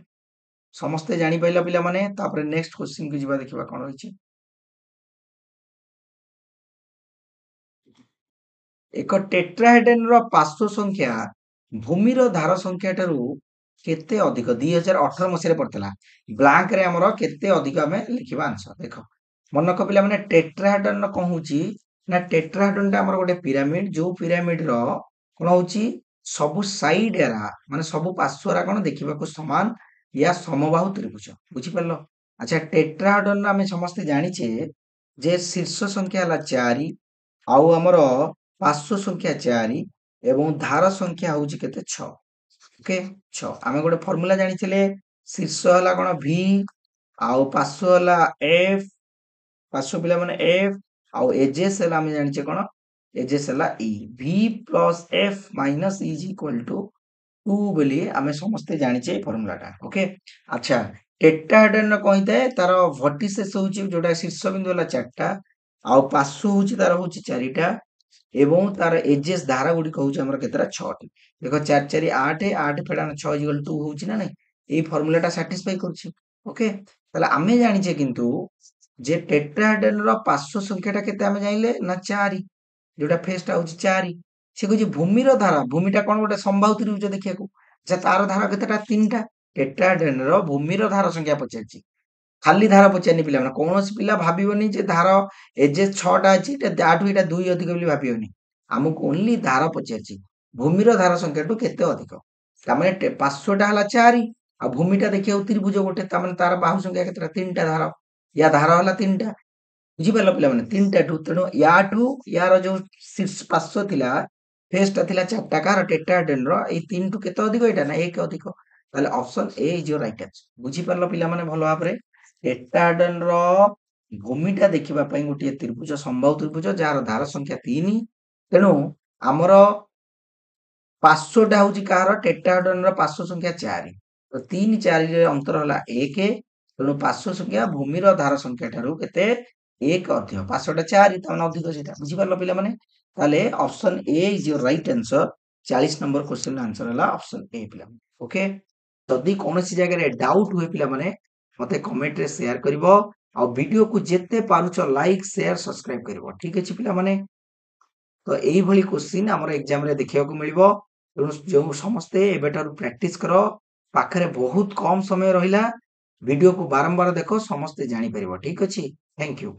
ସମସ୍ତେ ଜାଣିପାରିଲ ପିଲାମାନେ ତାପରେ ନେକ୍ସଟ କ୍ୱେଶ୍ଚିନ କୁ ଯିବା ଦେଖିବା କଣ ରହିଛି ଏକ ଟେଟ୍ରାହେଡ୍ରନର ପାର୍ଶ୍ୱ ସଂଖ୍ୟା ଭୂମିର ଧାର ସଂଖ୍ୟା ଠାରୁ କେତେ ଅଧିକ 2018 ମସିହାରେ ପଡିଥିଲା ବ୍ଲାଙ୍କରେ ଆମର କେତେ ଅଧିକ ଆମେ ଲେଖିବା ଆନ୍ସର ଦେଖ ମନେ ରଖ ପିଲାମାନେ ଟେଟ୍ରାହେଡ୍ରନ କଣ ହଉଛି ନା ଟେଟ୍ରାହେଡ୍ରନଟା ଆମର ଗୋଟେ ପିରାମିଡ ଯୋଉ ପିରାମିଡର କଣ ହଉଛି ସବୁ ସାଇଡ ଏରା ମାନେ ସବୁ ପାର୍ଶ୍ୱରା କଣ ଦେଖିବାକୁ ସମାନ या ସମବାହୁ ତ୍ରିଭୁଜ ବୁଝିପାରିଲ ଆଚ୍ଛା ଟେଟ୍ରାହେଡ୍ରନ ଆମେ ସମସ୍ତେ ଜାଣିଛେ ଯେ ଶୀର୍ଷ ସଂଖ୍ୟା ହେଲା 4 ଆଉ ଆମର ପାର୍ଶ୍ୱ ସଂଖ୍ୟା 4 ଏବଂ ଧାର ସଂଖ୍ୟା ହଉଛି କେତେ 6 ଓକେ 6 ଆମେ ଗୋଟେ ଫର୍ମୁଲା ଜାଣିଥିଲେ ଶୀର୍ଷ ହେଲା କଣ v ଆଉ ପାର୍ଶ୍ୱ ହେଲା f ପାର୍ଶ୍ୱ ପିଲାମାନେ f ଆଉ ଏଜେସ୍ ହେଲା ଆମେ ଜାଣିଛେ କଣ ଏଜେସ୍ ହେଲା e v plus f minus e is equal to 2 ବୋଲି ଆମେ ସମସ୍ତେ ଜାଣିଛେ এই ଫର୍ମୁଲାଟା ଓକେ ଆଚ୍ଛା ଟେଟ୍ରାହେଡ୍ରନ କହିଥାଏ ତାର ଭର୍ଟିସେସ୍ ହଉଛି ଯୋଉଟା ଶୀର୍ଷ ବିନ୍ଦୁ ହେଲା 4ଟା ଆଉ ପାର୍ଶ୍ୱ ହଉଛି ତାର ହଉଛି 4ଟା ଏବଂ ତାର ଏଜେସ୍ ଧାର ଗୁଡିକ ହଉଛି ଆମର କେତେଟା 6ଟି ଦେଖ 4 4 8 8 ଫେଡାନ 6 ଇକ୍ୱାଲ 2 ହଉଛି ନା ନାଇଁ এই ଫର୍ମୁଲାଟା ସାଟିସ୍ଫାଇ କରୁଛି ଓକେ ତାହେଲେ ଆମେ ଜାଣିଛେ କିନ୍ତୁ ଯେ ଟେଟ୍ରାହେଡ୍ରନର ପାର୍ଶ୍ୱ ସଂଖ୍ୟାଟା କେତେ ଆମେ ଜାଣିଲେ ନା 4 ଯୋଉଟା ଫେସଟା ହଉଛି 4 ସେ କହୁଛି ଭୂମିର ଧାରା ଭୂମିଟା କଣ ଗୋଟେ ସମବାହୁ ତ୍ରିଭୁଜ ଦେଖିବାକୁ ଆଚ୍ଛା ତାର ଧାର କେତେଟା 3ଟା ଟେଟ୍ରାହେଡ୍ରନର ଭୂମିର ଧାର ସଂଖ୍ୟା ପଚାରିଛି ଖାଲି ଧାର ପଚାରିନି ପିଲାମାନେ କୌଣସି ପିଲା ଭାବିବନି ଯେ ଧାର ଏଜେସ୍ 6ଟା ଅଛି ତାଠୁ ଏଇଟା 2 ଅଧିକ ବୋଲି ଭାବିବନି ଆମକୁ ଓନ୍ଲି ଧାର ପଚାରିଛି ଭୂମିର ଧାର ସଂଖ୍ୟାଠୁ କେତେ ଅଧିକ ତାମାନେ ପାର୍ଶ୍ୱଟା ହେଲା 4 ଆଉ ଭୂମିଟା ଦେଖିବାକୁ ତ୍ରିଭୁଜ ଗୋଟେ ତାମାନେ ତାର ବାହୁ ସଂଖ୍ୟା କେତେଟା 3ଟା ଧାର ୟା ଧାର ହେଲା 3ଟା ବୁଝିପାରିଲ ପିଲାମାନେ 3ଟାଠୁ ତେଣୁ ୟାଠୁ ୟାର ଯୋଉ ପାର୍ଶ୍ୱ ଥିଲା ଫେସଟା ଥିଲା 4ଟା କାହାର ଟେଟ୍ରାହେଡ୍ରନର ଏଇ 3 ଟୁ କେତେ ଅଧିକ ଏଇଟା ନା 1 ଅଧିକ ତାହେଲେ option A is your right answer ବୁଝିପାରିଲ ପିଲାମାନେ ଭଲ ଭାବରେ ଟେଟ୍ରାହେଡ୍ରନର ଭୂମିଟା ଦେଖିବା ପାଇଁ ଗୋଟିଏ ତ୍ରିଭୁଜ ସମବାହୁ ତ୍ରିଭୁଜ ଯାହାର ଧାର ସଂଖ୍ୟା 3 ତେଣୁ ଆମର ପାର୍ଶ୍ୱଟା ହଉଛି କାହାର ଟେଟ୍ରାହେଡ୍ରନର ପାର୍ଶ୍ୱ ସଂଖ୍ୟା 4 ତ 3 4 ରେ ଅନ୍ତର ହେଲା 1 ତେଣୁ ପାର୍ଶ୍ୱ ସଂଖ୍ୟା ଭୂମିର ଧାର ସଂଖ୍ୟା ଠାରୁ କେତେ 1 ଅଧିକ ପାର୍ଶ୍ୱଟା 4 ତାମାନେ ଅଧିକ ସେଇଟା ବୁଝିପାରିଲ ପିଲାମାନେ ତାହେଲେ option A is your right answer 40 number question answer ହେଲା ଅପସନ ଏ ପିଲାମାନେ ଓକେ ଯଦି କୌଣସି ଜାଗାରେ ଡାଉଟ ହୁଏ ପିଲାମାନେ ମତେ କମେଣ୍ଟରେ ସେୟାର କରିବ ଆଉ ଭିଡିଓକୁ ଯେତେ ପାରୁଛ ଲାଇକ୍ ସେୟାର ସବସ୍କ୍ରାଇବ କରିବ ଠିକ ଅଛି ପିଲାମାନେ ତ ଏଇଭଳି କ୍ୱେଶ୍ଚିନ୍ ଆମର ଏକ୍ଜାମରେ ଦେଖିବାକୁ ମିଳିବ ତେଣୁ ଯେଉଁ ସମସ୍ତେ ଏବେଠାରୁ ପ୍ରାକ୍ଟିସ କର ପାଖରେ ବହୁତ କମ ସମୟ ରହିଲା ଭିଡିଓକୁ ବାରମ୍ବାର ଦେଖ ସମସ୍ତେ ଜାଣିପାରିବ ଠିକ ଅଛି ଥ୍ୟାଙ୍କ ୟୁ